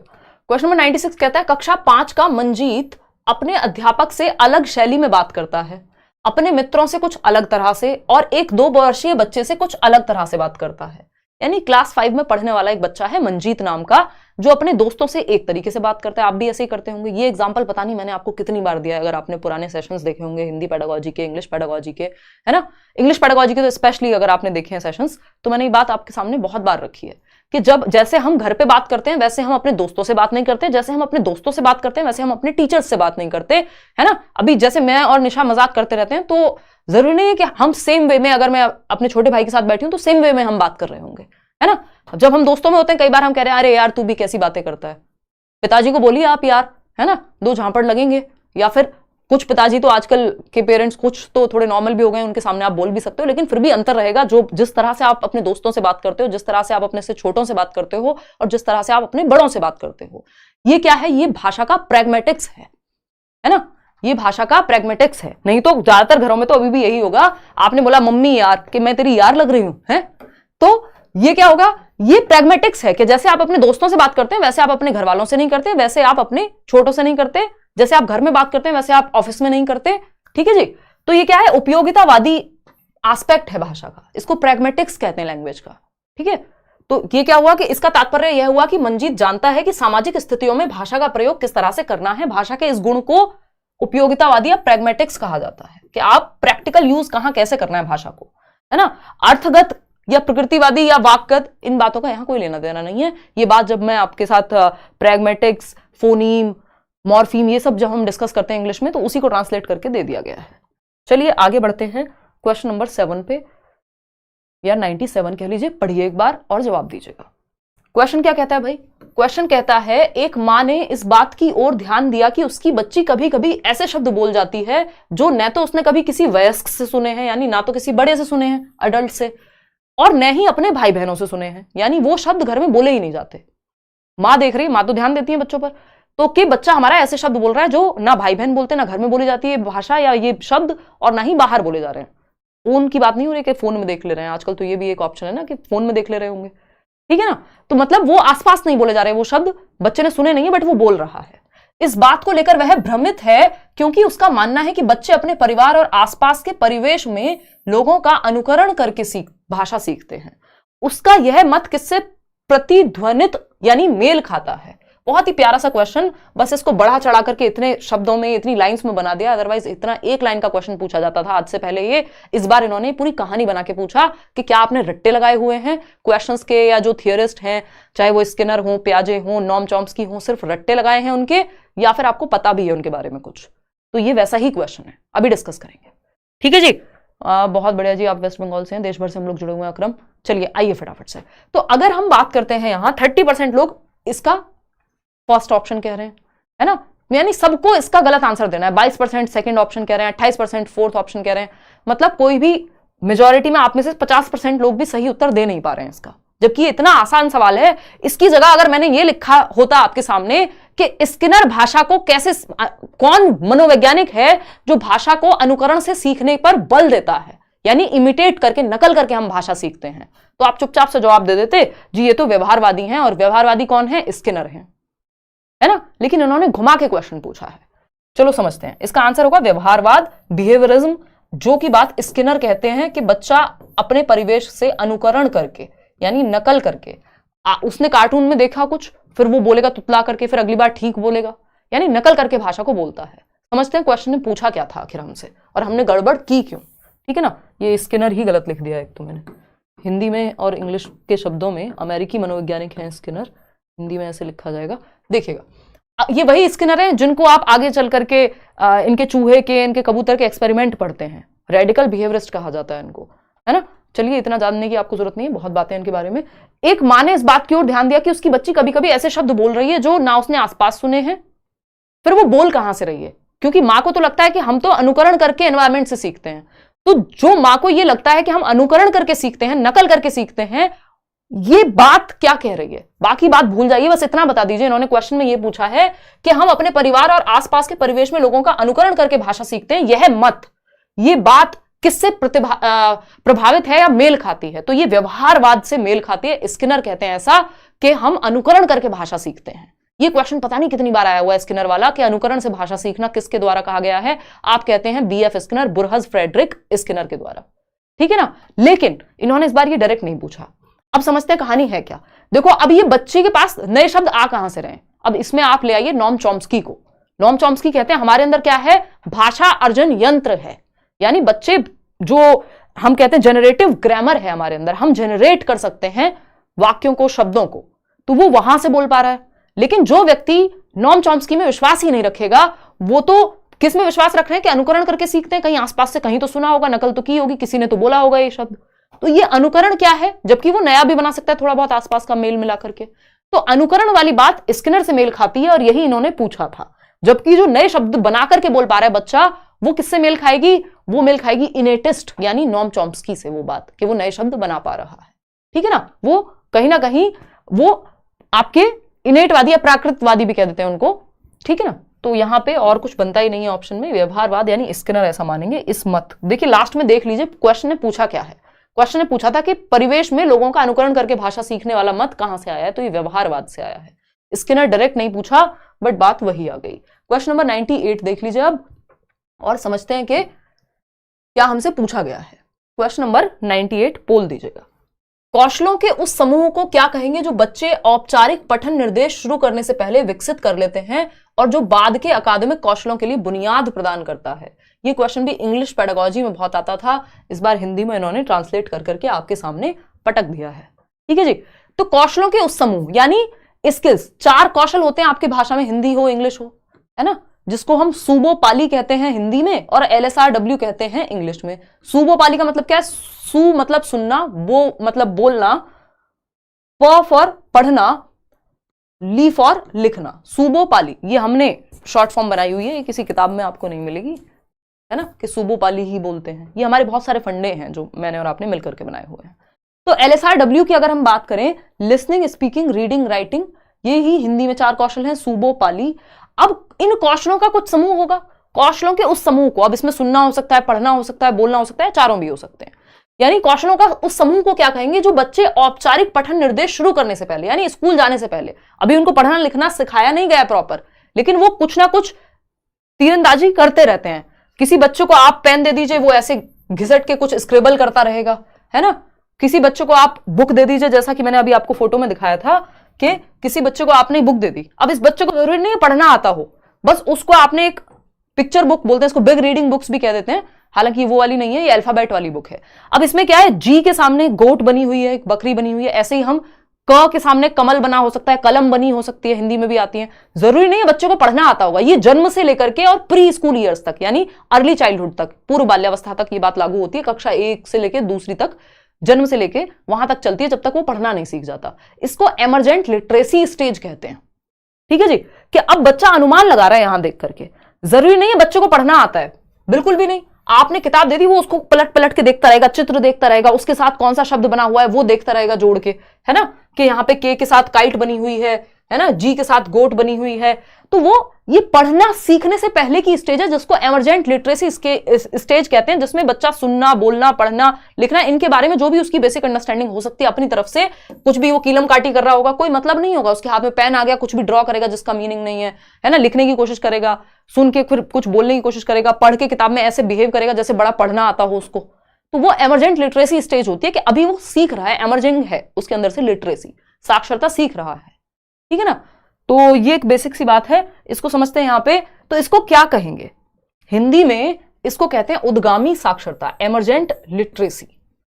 क्वेश्चन नंबर 96 कहता है, कक्षा 5 का मंजीत अपने अध्यापक से अलग शैली में बात करता है, अपने मित्रों से कुछ अलग तरह से, और एक 2 वर्षीय बच्चे से कुछ अलग तरह से बात करता है। यानी क्लास 5 में पढ़ने वाला एक बच्चा है मंजीत नाम का, जो अपने दोस्तों से एक तरीके से बात करता है। आप भी ऐसे ही करते होंगे। ये एग्जांपल पता नहीं मैंने आपको कितनी बार दिया है, अगर आपने पुराने सेशंस देखे होंगे हिंदी पेडागोजी के, इंग्लिश पेडागोजी के, है ना। इंग्लिश पेडागोजी के तो स्पेशली अगर आपने देखे हैं सेशंस, तो मैंने ये बात आपके सामने बहुत बार रखी है कि जब जैसे हम घर पे बात करते हैं वैसे हम अपने दोस्तों से बात नहीं करते, जैसे हम अपने दोस्तों से बात करते हैं वैसे हम अपने टीचर्स से बात नहीं करते, है ना। अभी जैसे मैं और निशा मजाक करते रहते हैं, तो जरूरी नहीं है कि हम सेम वे में, अगर मैं अपने छोटे भाई के साथ बैठी हूं तो सेम वे में हम बात कर रहे होंगे, है ना। जब हम दोस्तों में होते हैं कई बार हम कह रहे हैं, अरे यार तू भी कैसी बातें करता है, पिताजी को बोलिए आप यार, है ना, 2 झापड़ लगेंगे। या फिर कुछ पिताजी तो आजकल के पेरेंट्स कुछ तो थोड़े नॉर्मल भी हो गए, उनके सामने आप बोल भी सकते हो, लेकिन फिर भी अंतर रहेगा। जो जिस तरह से आप अपने दोस्तों से बात करते हो, जिस तरह से आप अपने से छोटों से बात करते हो, और जिस तरह से आप अपने बड़ों से बात करते हो, ये क्या है? ये भाषा का प्रैग्मेटिक्स है ना। ये भाषा का प्रैग्मेटिक्स है। नहीं तो ज्यादातर घरों में तो अभी भी यही होगा, आपने बोला मम्मी यार, कि मैं तेरी यार लग रही हूं, है। तो ये क्या होगा? ये प्रैग्मेटिक्स है कि जैसे आप अपने दोस्तों से बात करते हैं वैसे आप अपने घर वालों से नहीं करते, वैसे आप अपने छोटों से नहीं करते, जैसे आप घर में बात करते हैं वैसे आप ऑफिस में नहीं करते। ठीक है जी। तो ये क्या है? उपयोगितावादी एस्पेक्ट है भाषा का, इसको प्रैग्मेटिक्स कहते हैं लैंग्वेज का। ठीक है। तो ये क्या हुआ कि इसका तात्पर्य यह हुआ कि मंजीत जानता है कि सामाजिक स्थितियों में भाषा का प्रयोग किस तरह से करना है। भाषा के इस गुण को उपयोगितावादी या प्रैग्मेटिक्स कहा जाता है, कि आप प्रैक्टिकल यूज कहां कैसे करना है भाषा को, है ना। अर्थगत या प्रकृतिवादी या वाक्यगत, इन बातों का यहां कोई लेना देना नहीं है। ये बात जब मैं आपके साथ प्रैग्मेटिक्स, फोनीम, मॉर्फीम, ये सब जब हम डिस्कस करते हैं इंग्लिश में, तो उसी को ट्रांसलेट करके दे दिया गया है। चलिए आगे बढ़ते हैं क्वेश्चन नंबर 7 पे, या 97 कह लीजिए। पढ़िए एक बार और जवाब दीजिएगा। क्वेश्चन क्या कहता है भाई? क्वेश्चन कहता है, एक माँ ने इस बात की ओर ध्यान दिया कि उसकी बच्ची कभी कभी ऐसे शब्द बोल जाती है जो न तो उसने कभी किसी वयस्क से सुने हैं, यानी ना तो किसी बड़े से सुने हैं, अडल्ट से, और न ही अपने भाई बहनों से सुने हैं, यानी वो शब्द घर में बोले ही नहीं जाते। माँ देख रही है, माँ तो ध्यान देती है बच्चों पर, तो कि बच्चा हमारा ऐसे शब्द बोल रहा है जो ना भाई बहन बोलते, ना घर में बोली जाती है भाषा या ये शब्द, और ना ही बाहर बोले जा रहे हैं। फोन की बात नहीं हो रही कि फोन में देख ले रहे हैं, आजकल तो ये भी एक ऑप्शन है ना कि फोन में देख ले रहे होंगे। ठीक है ना। तो मतलब वो आसपास नहीं बोले जा रहे, वो शब्द बच्चे ने सुने नहीं है बट वो बोल रहा है। इस बात को लेकर वह भ्रमित है, क्योंकि उसका मानना है कि बच्चे अपने परिवार और आसपास के परिवेश में लोगों का अनुकरण करके भाषा सीखते हैं। उसका यह मत किससे प्रतिध्वनित यानी मेल खाता है। बहुत ही प्यारा सा क्वेश्चन, बस इसको बढ़ा चढ़ा करके इतने शब्दों में, इतनी लाइंस में बना दिया। अदरवाइज इतना एक लाइन का क्वेश्चन पूछा जाता था आज से पहले। ये इस बार इन्होंने पूरी कहानी बना के पूछा कि क्या आपने रट्टे लगाए हुए हैं क्वेश्चंस के, या जो थियरिस्ट हैं, चाहे वो स्किनर हो, पियाजे हो, नॉम चॉम्स्की हो, सिर्फ रट्टे लगाए हैं उनके, या फिर आपको पता भी है उनके बारे में कुछ। तो ये वैसा ही क्वेश्चन है, अभी डिस्कस करेंगे। ठीक है जी। बहुत बढ़िया जी, आप वेस्ट बंगाल से हैं, देश भर से हम लोग जुड़े हुए हैं अक्रम। चलिए आइए फटाफट से। तो अगर हम बात करते हैं यहाँ 30% लोग इसका फर्स्ट ऑप्शन कह रहे हैं, है ना, यानी सबको इसका गलत आंसर देना है। 22% सेकंड ऑप्शन कह रहे हैं, 28% फोर्थ ऑप्शन कह रहे हैं। मतलब कोई भी मेजॉरिटी में आप में से 50% लोग भी सही उत्तर दे नहीं पा रहे हैं इसका, जबकि ये इतना आसान सवाल है। इसकी जगह अगर मैंने ये लिखा होता आपके सामने कि स्किनर भाषा को कैसे, कौन मनोवैज्ञानिक है जो भाषा को अनुकरण से सीखने पर बल देता है, यानी इमिटेट करके, नकल करके हम भाषा सीखते हैं, तो आप चुपचाप से जवाब दे देते जी ये तो व्यवहारवादी हैं। और व्यवहारवादी कौन है? स्किनर हैं, है ना। लेकिन इन्होंने घुमा के क्वेश्चन पूछा है। चलो समझते हैं, इसका आंसर होगा व्यवहारवाद, बिहेवियरिज्म, जो की बात स्किनर कहते हैं कि बच्चा अपने परिवेश से अनुकरण करके, यानी नकल करके, उसने कार्टून में देखा कुछ, फिर वो बोलेगा तुतला करके, फिर अगली बार ठीक बोलेगा, यानी नकल करके भाषा को बोलता है। समझते हैं क्वेश्चन ने पूछा क्या था आखिर हमसे, और हमने गड़बड़ की क्यों। ठीक है ना, ये स्किनर ही गलत लिख दिया एक तो मैंने, हिंदी में और इंग्लिश के शब्दों में अमेरिकी मनोवैज्ञानिक हैं स्किनर, हिंदी में ऐसे लिखा जाएगा। देखिएगा, ये वही स्किनर हैं जिनको आप आगे चल करके इनके चूहे के, इनके कबूतर के एक्सपेरिमेंट पढ़ते हैं। रेडिकल बिहेवियरिस्ट कहा जाता है इनको, है ना। चलिए, इतना जानने की आपको जरूरत नहीं है, बहुत बातें इनके बारे में। एक माँ ने इस बात की ओर ध्यान दिया कि उसकी बच्ची कभी कभी ऐसे शब्द बोल रही है जो ना उसने आसपास सुने हैं, फिर वो बोल कहां से रही है, क्योंकि माँ को तो लगता है कि हम तो अनुकरण करके एनवायरमेंट से सीखते हैं। तो जो माँ को ये लगता है कि हम अनुकरण करके सीखते हैं, नकल करके सीखते हैं, ये बात क्या कह रही है, बाकी बात भूल जाइए, बस इतना बता दीजिए। इन्होंने क्वेश्चन में ये पूछा है कि हम अपने परिवार और आसपास के परिवेश में लोगों का अनुकरण करके भाषा सीखते हैं, यह मत, ये बात किससे प्रभावित है या मेल खाती है? तो ये व्यवहारवाद से मेल खाती है। स्किनर कहते हैं ऐसा कि हम अनुकरण करके भाषा सीखते हैं। ये क्वेश्चन पता नहीं कितनी बार आया हुआ है स्किनर वाला कि अनुकरण से भाषा सीखना किसके द्वारा कहा गया है। आप कहते हैं बीएफ स्किनर, बुरहज फ्रेडरिक स्किनर के द्वारा, ठीक है ना। लेकिन इन्होंने इस बार ये डायरेक्ट नहीं पूछा। अब समझते हैं कहानी है क्या। देखो, अब ये बच्चे के पास नए शब्द आ कहां से रहे। अब इसमें आप ले आइए नॉम चॉम्स्की को। नॉम चॉम्स्की कहते हैं हमारे अंदर क्या है, भाषा अर्जन यंत्र है, यानी बच्चे, जो हम कहते हैं जनरेटिव ग्रामर है हमारे अंदर, हम जनरेट कर सकते हैं वाक्यों को, शब्दों को, तो वो वहां से बोल पा रहा है। लेकिन जो व्यक्ति नॉम चॉम्स्की में विश्वास ही नहीं रखेगा, वो तो किस में विश्वास रख रहे हैं कि अनुकरण करके सीखते हैं, कहीं आसपास से कहीं तो सुना होगा, नकल तो की होगी, किसी ने तो बोला होगा ये शब्द, तो ये अनुकरण क्या है, जबकि वो नया भी बना सकता है थोड़ा बहुत आसपास का मेल मिला करके। तो अनुकरण वाली बात स्किनर से मेल खाती है, और यही इन्होंने पूछा था। जबकि जो नए शब्द बना करके बोल पा रहा है बच्चा, वो किससे मेल खाएगी, वो मेल खाएगी इनेटिस्ट यानी नॉम चॉम्स्की से, वो बात कि वो नए शब्द बना पा रहा है, ठीक है ना। वो कहीं ना कहीं वो आपके इनेटवादी या प्राकृतवादी भी कह देते हैं उनको, ठीक है ना। तो यहां पे और कुछ बनता ही नहीं है ऑप्शन में, व्यवहारवाद यानी स्किनर ऐसा मानेंगे इस मत। देखिए लास्ट में देख लीजिए क्वेश्चन ने पूछा क्या है। क्वेश्चन ने पूछा था कि परिवेश में लोगों का अनुकरण करके भाषा सीखने वाला मत कहां से आया है, तो ये व्यवहारवाद से आया है। स्किनर डायरेक्ट नहीं पूछा, बट बात वही आ गई। क्वेश्चन नंबर 98 देख लीजिए अब, और समझते हैं कि क्या हमसे पूछा गया है। क्वेश्चन नंबर 98 बोल दीजिएगा। कौशलों के उस समूह को क्या कहेंगे जो बच्चे औपचारिक पठन निर्देश शुरू करने से पहले विकसित कर लेते हैं और जो बाद के अकादमिक कौशलों के लिए बुनियाद प्रदान करता है। ये क्वेश्चन भी इंग्लिश पेडागोजी में बहुत आता था, इस बार हिंदी में इन्होंने ट्रांसलेट कर करके आपके सामने पटक दिया है, ठीक है जी। तो कौशलों के उस समूह यानी स्किल्स, 4 कौशल होते हैं आपकी भाषा में, हिंदी हो इंग्लिश हो, है ना, जिसको हम सूबो पाली कहते हैं हिंदी में और LSRW कहते हैं इंग्लिश में। सूबो पाली का मतलब क्या है, सू मतलब सुनना, बो मतलब बोलना, प फॉर पढ़ना, ली फॉर लिखना, सूबो पाली। ये हमने शॉर्ट फॉर्म बनाई हुई है, ये किसी किताब में आपको नहीं मिलेगी, है ना, कि सूबो पाली ही बोलते हैं। ये हमारे बहुत सारे फंडे हैं जो मैंने और आपने मिलकर के बनाए हुए हैं। तो LSRW की अगर हम बात करें, लिसनिंग, स्पीकिंग, रीडिंग, राइटिंग, ये ही हिंदी में 4 कौशल हैं, सूबो पाली। अब इन कौशलों का कुछ समूह होगा, कौशलों के उस समूह को, अब इसमें सुनना हो सकता है, पढ़ना हो सकता है, बोलना हो सकता है, चारों भी हो सकते हैं। यानी कौशलों का उस समूह को क्या कहेंगे जो बच्चे औपचारिक पठन निर्देश शुरू करने से पहले, यानी स्कूल जाने से पहले, अभी उनको पढ़ना लिखना सिखाया नहीं गया प्रॉपर, लेकिन वो कुछ ना कुछ तीरंदाजी करते रहते हैं। किसी बच्चों को आप पेन दे दीजिए, वो ऐसे घिसट के कुछ स्क्रिबल करता रहेगा, है ना। किसी बच्चों को आप बुक दे दीजिए, जैसा कि मैंने अभी आपको फोटो में दिखाया था कि किसी बच्चे को आपने बुक दे दी। अब इस बच्चे को जरूरी नहीं है पढ़ना आता हो, बस उसको आपने एक पिक्चर बुक बोलते हैं, इसको बिग रीडिंग बुक्स भी कह देते हैं, हालांकि वो वाली नहीं है, ये अल्फाबेट वाली बुक है। अब इसमें क्या है, जी के सामने गोट बनी हुई है, एक बकरी बनी हुई है, ऐसे ही हम क के सामने कमल बना हो सकता है, कलम बनी हो सकती है, हिंदी में भी आती है। जरूरी नहीं है बच्चों को पढ़ना आता होगा। ये जन्म से लेकर के और प्री स्कूल ईयर्स तक, यानी अर्ली चाइल्डहुड तक, पूर्व बाल्यावस्था तक ये बात लागू होती है। कक्षा 1 से लेकर दूसरी तक, जन्म से लेकर वहां तक चलती है जब तक वो पढ़ना नहीं सीख जाता। इसको एमरजेंट लिटरेसी स्टेज कहते हैं। ठीक है जी, कि अब बच्चा अनुमान लगा रहा है यहां देख करके। जरूरी नहीं है बच्चों को पढ़ना आता है, बिल्कुल भी नहीं। आपने किताब दे दी, वो उसको पलट पलट के देखता रहेगा, चित्र देखता रहेगा, उसके साथ कौन सा शब्द बना हुआ है वो देखता रहेगा जोड़ के, है ना, कि यहाँ पे के साथ काइट बनी हुई है ना, जी के साथ गोट बनी हुई है। तो वो ये पढ़ना सीखने से पहले की स्टेज है जिसको एमरजेंट लिटरेसी स्टेज कहते हैं, जिसमें बच्चा सुनना, बोलना, पढ़ना, लिखना, इनके बारे में जो भी उसकी बेसिक अंडरस्टैंडिंग हो सकती है अपनी तरफ से। कुछ भी वो कीलम काटी कर रहा होगा, कोई मतलब नहीं होगा, उसके हाथ में पेन आ गया, कुछ भी ड्रॉ करेगा जिसका मीनिंग नहीं है ना, लिखने की कोशिश करेगा, सुन के फिर कुछ बोलने की कोशिश करेगा, पढ़ के किताब में ऐसे बिहेव करेगा जैसे बड़ा पढ़ना आता हो उसको। तो वो एमरजेंट लिटरेसी स्टेज होती है कि अभी वो सीख रहा है, एमर्जिंग है उसके अंदर से लिटरेसी, साक्षरता सीख रहा है। ठीक है ना, तो ये एक बेसिक सी बात है, इसको समझते हैं यहां पे। तो इसको क्या कहेंगे हिंदी में? इसको कहते हैं उद्गामी साक्षरता, एमरजेंट लिटरेसी।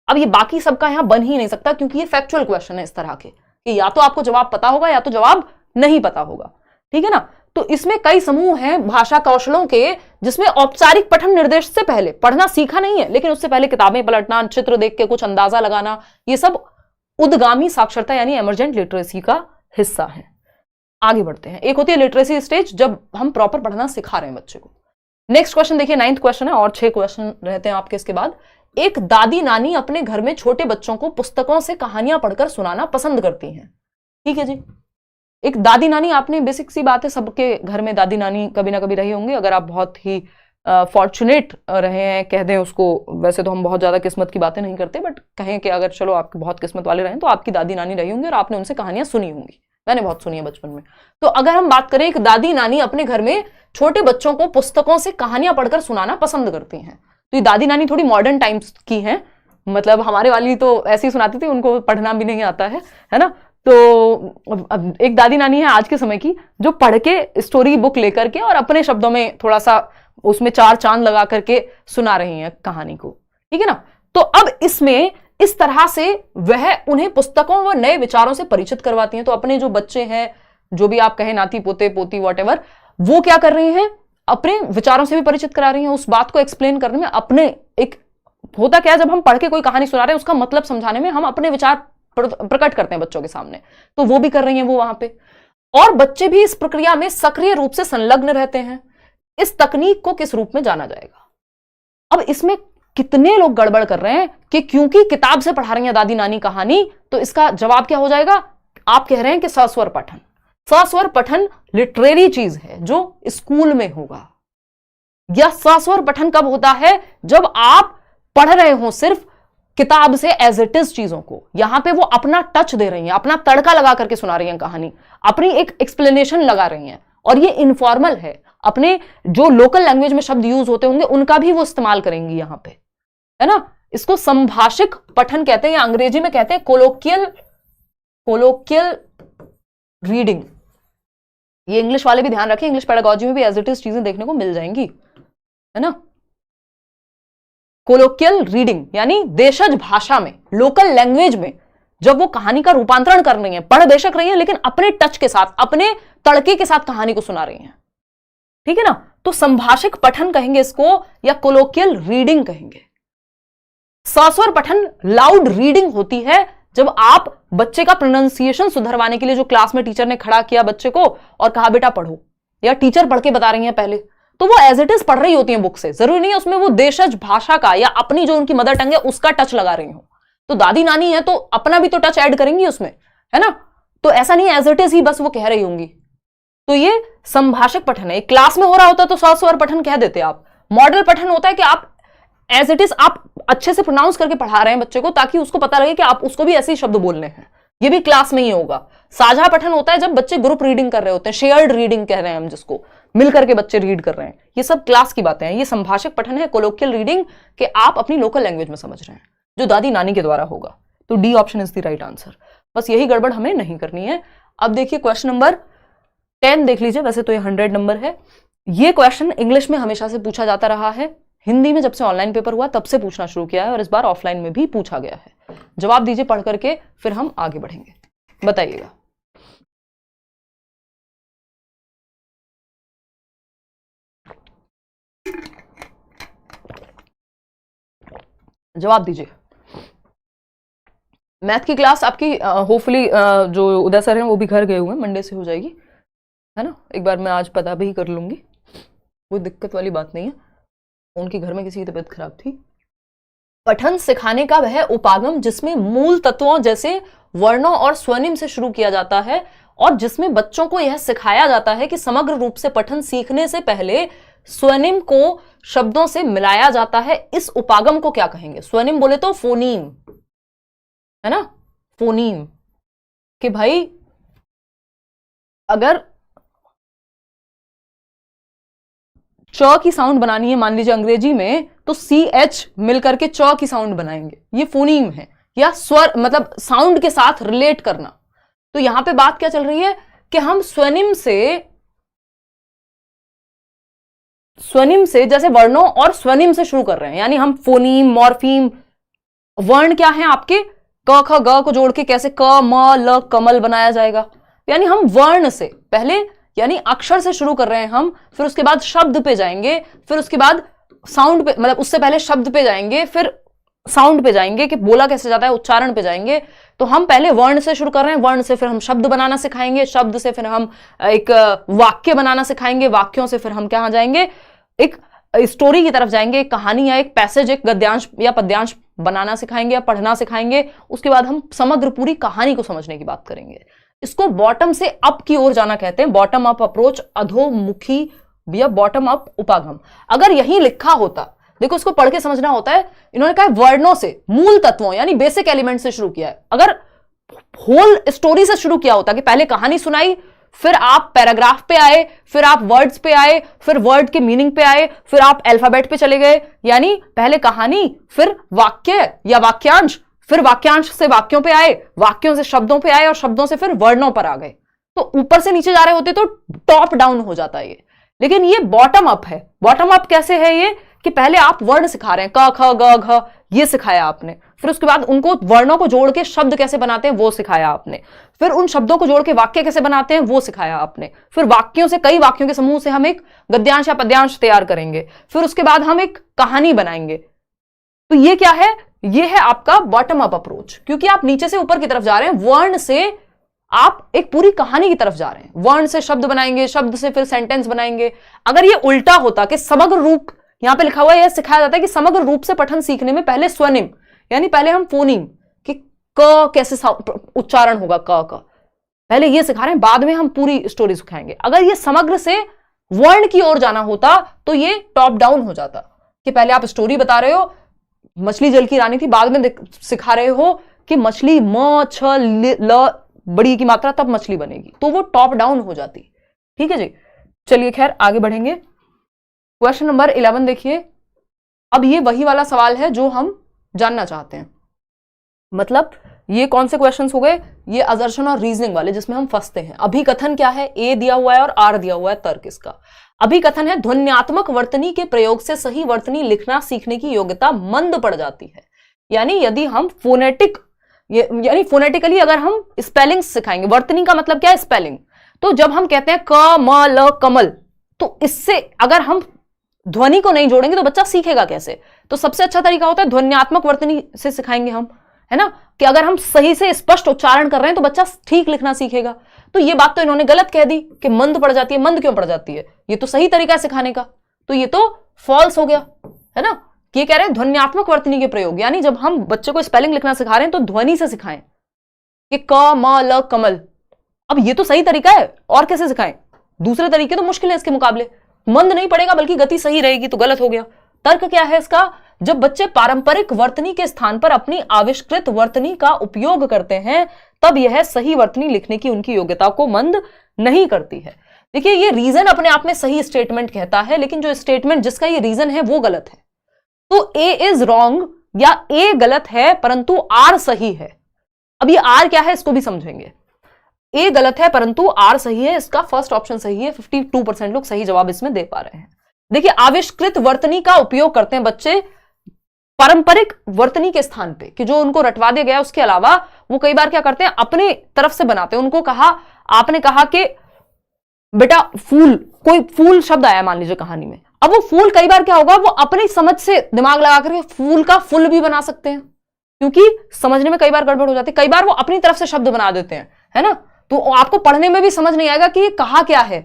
अब ये बाकी सबका यहां बन ही नहीं सकता क्योंकि ये फैक्चुअल क्वेश्चन है इस तरह के कि या तो आपको जवाब पता होगा या तो जवाब नहीं पता होगा। ठीक है ना, तो इसमें कई समूह हैं भाषा कौशलों के, जिसमें औपचारिक पठन निर्देश से पहले पढ़ना सीखा नहीं है, लेकिन उससे पहले किताबें पलटना, चित्र देख के कुछ अंदाजा लगाना, ये सब उद्गामी साक्षरता यानी एमरजेंट लिटरेसी का हिस्सा है। आगे बढ़ते हैं। एक होती है लिटरेसी स्टेज, जब हम प्रॉपर पढ़ना सिखा रहे हैं बच्चे को। नेक्स्ट क्वेश्चन देखिए, 9th क्वेश्चन है और 6 क्वेश्चन रहते हैं आपके इसके बाद। एक दादी नानी अपने घर में छोटे बच्चों को पुस्तकों से कहानियां पढ़कर सुनाना पसंद करती हैं। ठीक है जी, एक दादी नानी, आपने बेसिक सी बात है, सबके घर में दादी नानी कभी ना कभी रही होंगी। अगर आप बहुत ही फॉर्चुनेट रहे हैं, कह दें उसको, वैसे तो हम बहुत ज्यादा किस्मत की बातें नहीं करते, बट कहें कि अगर चलो आप बहुत किस्मत वाले रहे तो आपकी दादी नानी रही होंगी और आपने उनसे कहानियां सुनी होंगी। मैंने बहुत सुनी है बचपन में। तो अगर हम बात करें, एक दादी नानी अपने घर में छोटे बच्चों को पुस्तकों से कहानियां पढ़कर सुनाना पसंद करती हैं। तो ये दादी नानी थोड़ी मॉडर्न टाइम्स की हैं, मतलब हमारे वाली तो ऐसी ही सुनाती थी, उनको पढ़ना भी नहीं आता है ना। तो एक दादी नानी है आज के समय की, जो पढ़ के स्टोरी बुक लेकर के और अपने शब्दों में थोड़ा सा उसमें 4 चांद लगा करके सुना रही हैं कहानी को। ठीक है ना, तो अब इसमें इस तरह से वह उन्हें पुस्तकों व नए विचारों से परिचित करवाती हैं। तो अपने जो बच्चे हैं, जो भी आप कहें, नाती पोते पोती वॉटेवर, वो क्या कर रही हैं, अपने विचारों से भी परिचित करा रही हैं। उस बात को एक्सप्लेन करने में, अपने एक होता क्या है, जब हम पढ़ के कोई कहानी सुना रहे हैं उसका मतलब समझाने में हम अपने विचार प्रकट करते हैं बच्चों के सामने, तो वो भी कर रही हैं वो वहां पे। और बच्चे भी इस प्रक्रिया में सक्रिय रूप से संलग्न रहते हैं। इस तकनीक को किस रूप में जाना जाएगा? अब इसमें कितने लोग गड़बड़ कर रहे हैं कि क्योंकि किताब से पढ़ा रही हैं दादी नानी कहानी, तो इसका जवाब क्या हो जाएगा? आप कह रहे हैं कि सस्वर पठन। सस्वर पठन लिटरेरी चीज है जो स्कूल में होगा। या सस्वर पठन कब होता है? जब आप पढ़ रहे हो सिर्फ किताब से एज इट इज चीजों को, यहां पे वो अपना टच दे रही हैं, अपना तड़का लगा करके सुना रही हैं कहानी, अपनी एक एक्सप्लेनेशन लगा रही हैं। और ये इनफॉर्मल है, अपने जो लोकल लैंग्वेज में शब्द यूज होते होंगे उनका भी वो इस्तेमाल करेंगी यहां पे, है ना। इसको संभाषिक पठन कहते हैं, या अंग्रेजी में कहते हैं कोलोकियल रीडिंग। ये इंग्लिश वाले भी ध्यान रखें, इंग्लिश पेडागोजी में भी एज इट इज चीजें देखने को मिल जाएंगी, है ना। कोलोकियल रीडिंग यानी देशज भाषा में, लोकल लैंग्वेज में जब वो कहानी का रूपांतरण कर रही हैं, पढ़ बेशक रही हैं लेकिन अपने टच के साथ, अपने तड़के के साथ कहानी को सुना रही हैं। ठीक है ना, तो संभाषिक पठन कहेंगे इसको, या कोलोकियल रीडिंग कहेंगे। सस्वर पठन लाउड रीडिंग होती है, जब आप बच्चे का प्रोनाउंसिएशन सुधरवाने के लिए, जो क्लास में टीचर ने खड़ा किया बच्चे को और कहा बेटा पढ़ो, या टीचर पढ़ के बता रही हैं पहले, तो वो एज इट इज पढ़ रही होती हैं बुक से, जरूरी नहीं है उसमें वो देशज भाषा का या अपनी जो उनकी मदर टंग है उसका टच लगा रही हो। तो दादी नानी है तो अपना भी तो टच ऐड करेंगी उसमें, है ना। तो ऐसा नहीं एज इट इज ही बस वो कह रही होंगी। तो ये संभाषिक पठन है। क्लास में हो रहा होता तो सस्वर पठन कह देते आप। मॉडल पठन होता है कि आप एज इट इज आप अच्छे से प्रोनाउंस करके पढ़ा रहे हैं बच्चे को, ताकि उसको पता लगे कि आप उसको भी ऐसे ही शब्द बोलने हैं। ये भी क्लास में ही होगा। साझा पठन होता है जब बच्चे ग्रुप रीडिंग कर रहे होते हैं, शेयर्ड रीडिंग कह रहे हैं हम जिसको, मिल करके बच्चे रीड कर रहे हैं। ये सब क्लास की बातें हैं। ये संभाषिक पठन है, कोलोकियल रीडिंग, कि आप अपनी लोकल लैंग्वेज में समझ रहे हैं, जो दादी नानी के द्वारा होगा। तो D option is the right answer. बस यही गड़बड़ हमें नहीं करनी है। अब देखिए क्वेश्चन नंबर 10 देख लीजिए। वैसे तो ये 100 नंबर है। ये क्वेश्चन इंग्लिश में हमेशा से पूछा जाता रहा है, हिंदी में जब से ऑनलाइन पेपर हुआ तब से पूछना शुरू किया है, और इस बार ऑफलाइन में भी पूछा गया है। जवाब दीजिए पढ़ करके, फिर हम आगे बढ़ेंगे। बताइएगा। जवाब दीजिए। मैथ की क्लास आपकी होपफुली जो उदय सर हैं वो भी घर गए हुए हैं, मंडे से हो जाएगी, है ना। एक बार मैं आज पता भी कर लूंगी, कोई दिक्कत वाली बात नहीं है। उनके घर में किसी की तबीयत खराब थी। पठन सिखाने का वह उपागम जिसमें मूल तत्वों जैसे वर्णों और स्वनिम से शुरू किया जाता है और जिसमें बच्चों को यह सिखाया जाता है कि समग्र रूप से पठन सीखने से पहले स्वनिम को शब्दों से मिलाया जाता है, इस उपागम को क्या कहेंगे? स्वनिम बोले तो फोनीम, है ना, फोनीम। कि भाई अगर च की साउंड बनानी है मान लीजिए अंग्रेजी में, तो CH मिलकर के च की साउंड बनाएंगे, ये फोनीम है, या स्वर मतलब साउंड के साथ रिलेट करना। तो यहां पे बात क्या चल रही है कि हम स्वनिम से जैसे वर्णों और स्वनिम से शुरू कर रहे हैं, यानी हम फोनीम, मॉर्फीम, वर्ण क्या है आपके, क ख ग को जोड़ के कैसे क म ल कमल बनाया जाएगा, यानी हम वर्ण से पहले यानी अक्षर से शुरू कर रहे हैं हम, फिर उसके बाद शब्द पे जाएंगे, फिर उसके बाद साउंड पे, मतलब उससे पहले शब्द पे जाएंगे, फिर साउंड पे जाएंगे कि बोला कैसे जाता है, उच्चारण पे जाएंगे। तो हम पहले वर्ण से शुरू कर रहे हैं, वर्ण से फिर हम शब्द बनाना सिखाएंगे, शब्द से फिर हम एक वाक्य बनाना सिखाएंगे, वाक्यों से फिर हम कहां जाएंगे, एक स्टोरी की तरफ जाएंगे, एक कहानी या एक पैसेज, एक गद्यांश या पद्यांश बनाना सिखाएंगे या पढ़ना सिखाएंगे। उसके बाद हम समग्र पूरी कहानी को समझने की बात करेंगे। इसको बॉटम से अप की ओर जाना कहते हैं, बॉटम अप अप्रोच, अधोमुखी या बॉटम अप उपागम। अगर यही लिखा होता, देखो इसको पढ़ के समझना होता है, इन्होंने कहा वर्णों से, मूल तत्वों यानी बेसिक एलिमेंट से शुरू किया है। अगर होल स्टोरी से शुरू किया होता कि पहले कहानी सुनाई, फिर आप पैराग्राफ पे आए, फिर आप वर्ड्स पे आए, फिर वर्ड के मीनिंग पे आए, फिर आप अल्फाबेट पे चले गए, यानी पहले कहानी, फिर वाक्य या वाक्यांश, फिर वाक्यांश से वाक्यों पे आए, वाक्यों से शब्दों पे आए और शब्दों से फिर वर्णों पर आ गए, तो ऊपर से नीचे जा रहे होते तो टॉप डाउन हो जाता है ये। लेकिन ये बॉटम अप है। बॉटम अप कैसे है ये कि पहले आप वर्ण सिखा रहे हैं, क ख ग घ, ये सिखाया आपने, फिर उसके बाद उनको वर्णों को जोड़ के शब्द कैसे बनाते हैं वो सिखाया आपने, फिर उन शब्दों को जोड़ के वाक्य कैसे बनाते हैं वो सिखाया आपने, फिर वाक्यों से, कई वाक्यों के समूह से हम एक गद्यांश या पद्यांश तैयार करेंगे, फिर उसके बाद हम एक कहानी बनाएंगे। तो ये क्या है, ये है आपका बॉटम अप अप्रोच, क्योंकि आप नीचे से ऊपर की तरफ जा रहे हैं, वर्ण से आप एक पूरी कहानी की तरफ जा रहे हैं, वर्ण से शब्द बनाएंगे, शब्द से फिर सेंटेंस बनाएंगे। अगर ये उल्टा होता कि समग्र रूप, यहां पे लिखा हुआ है, यह सिखाया जाता है कि समग्र रूप से पठन सीखने में पहले स्वनिम यानी पहले हम फोनीम कि क कैसे उच्चारण होगा, क का पहले ये सिखा रहे हैं, बाद में हम पूरी स्टोरी सिखाएंगे। अगर ये समग्र से वर्ण की ओर जाना होता तो ये टॉप डाउन हो जाता कि पहले आप स्टोरी बता रहे हो, मछली जल की रानी थी, बाद में सिखा रहे हो कि मछली म छ ल बड़ी की मात्रा तब मछली बनेगी, तो वो टॉप डाउन हो जाती। ठीक है जी, चलिए खैर आगे बढ़ेंगे। क्वेश्चन नंबर 11 देखिए। अब ये वही वाला सवाल है जो हम जानना चाहते हैं, मतलब ये कौन से क्वेश्चंस हो गए, ये असर्शन और रीजनिंग वाले जिसमें हम फंसते हैं। अभिकथन क्या है, ए दिया हुआ है और आर दिया हुआ है, तर्क इसका। अभिकथन है ध्वन्यात्मक वर्तनी के प्रयोग से सही वर्तनी लिखना सीखने की योग्यता मंद पड़ जाती है। यानी यदि हम यानी फोनेटिकली अगर हम स्पेलिंग सिखाएंगे, वर्तनी का मतलब क्या है, स्पेलिंग। तो जब हम कहते हैं क म ल कमल, तो इससे अगर हम ध्वनि को नहीं जोड़ेंगे तो बच्चा सीखेगा कैसे। तो सबसे अच्छा तरीका होता है ध्वन्यात्मक वर्तनी से सिखाएंगे हम, है ना, कि अगर हम सही से स्पष्ट उच्चारण कर रहे हैं तो बच्चा ठीक लिखना सीखेगा। तो ये बात तो इन्होंने गलत कह दी कि मंद पड़ जाती है। मंद क्यों पड़ जाती है, ये तो सही तरीका है सिखाने का, तो ये तो फॉल्स हो गया, है ना। ये कह रहे हैं ध्वन्यात्मक वर्तनी के प्रयोग, यानी जब हम बच्चे को स्पेलिंग लिखना सिखा रहे हैं तो ध्वनि से सिखाएं कि क म ल कमल। अब ये तो सही तरीका है, और कैसे सिखाएं, दूसरे तरीके तो मुश्किल है इसके मुकाबले। मंद नहीं पड़ेगा बल्कि गति सही रहेगी, तो गलत हो गया। तर्क क्या है इसका, जब बच्चे पारंपरिक वर्तनी के स्थान पर अपनी आविष्कृत वर्तनी का उपयोग करते हैं तब यह सही वर्तनी लिखने की उनकी योग्यता को मंद नहीं करती है। देखिए ये रीजन अपने आप में सही स्टेटमेंट कहता है, लेकिन जो स्टेटमेंट जिसका ये रीजन है वो गलत है। तो ए इज रॉन्ग या ए गलत है परंतु आर सही है। अब ये आर क्या है इसको भी समझेंगे। ए गलत है परंतु आर सही है, इसका फर्स्ट ऑप्शन सही है। 52% लोग सही जवाब इसमें दे पा रहे हैं। देखिए आविष्कृत वर्तनी का उपयोग करते हैं बच्चे पारंपरिक वर्तनी के स्थान पे, कि जो उनको रटवा दिया गया उसके अलावा वो कई बार क्या करते हैं, अपनी तरफ से बनाते हैं। उनको कहा, आपने कहा कि बेटा फूल, कोई फूल शब्द आया मान लीजिए कहानी में, अब वो फूल कई बार क्या होगा, वो अपनी समझ से दिमाग लगा करके फूल का फुल भी बना सकते हैं, क्योंकि समझने में कई बार गड़बड़ हो जाती है। कई बार वो अपनी तरफ से शब्द बना देते हैं, है ना, तो आपको पढ़ने में भी समझ नहीं आएगा कि ये कहा क्या है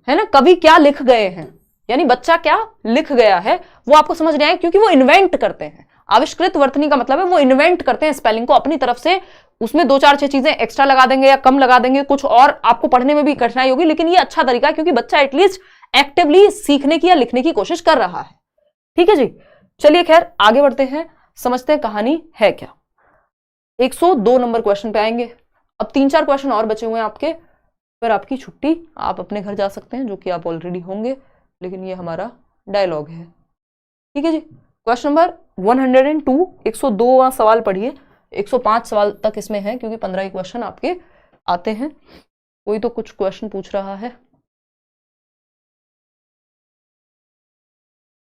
ना, कवि क्या लिख गए हैं, यानी बच्चा क्या लिख गया है वो आपको समझ नहीं आएगा, क्योंकि वो इन्वेंट करते हैं। आविष्कृत वर्तनी का मतलब है वो इन्वेंट करते हैं स्पेलिंग को अपनी तरफ से, उसमें 2-4-6 चीजें एक्स्ट्रा लगा देंगे या कम लगा देंगे कुछ, और आपको पढ़ने में भी कठिनाई होगी, लेकिन ये अच्छा तरीका है क्योंकि बच्चा एटलीस्ट एक्टिवली सीखने की या लिखने की कोशिश कर रहा है। ठीक है जी, चलिए खैर आगे बढ़ते हैं, समझते हैं कहानी है क्या। 102 नंबर क्वेश्चन पे आएंगे। अब 3-4 क्वेश्चन और बचे हुए हैं आपके, फिर आपकी छुट्टी, आप अपने घर जा सकते हैं, जो कि आप ऑलरेडी होंगे, लेकिन ये हमारा डायलॉग है। ठीक है जी, क्वेश्चन नंबर 102, 102वां सवाल पढ़िए। 105 सवाल तक इसमें है क्योंकि 15 ही क्वेश्चन आपके आते हैं। कोई तो कुछ क्वेश्चन पूछ रहा है,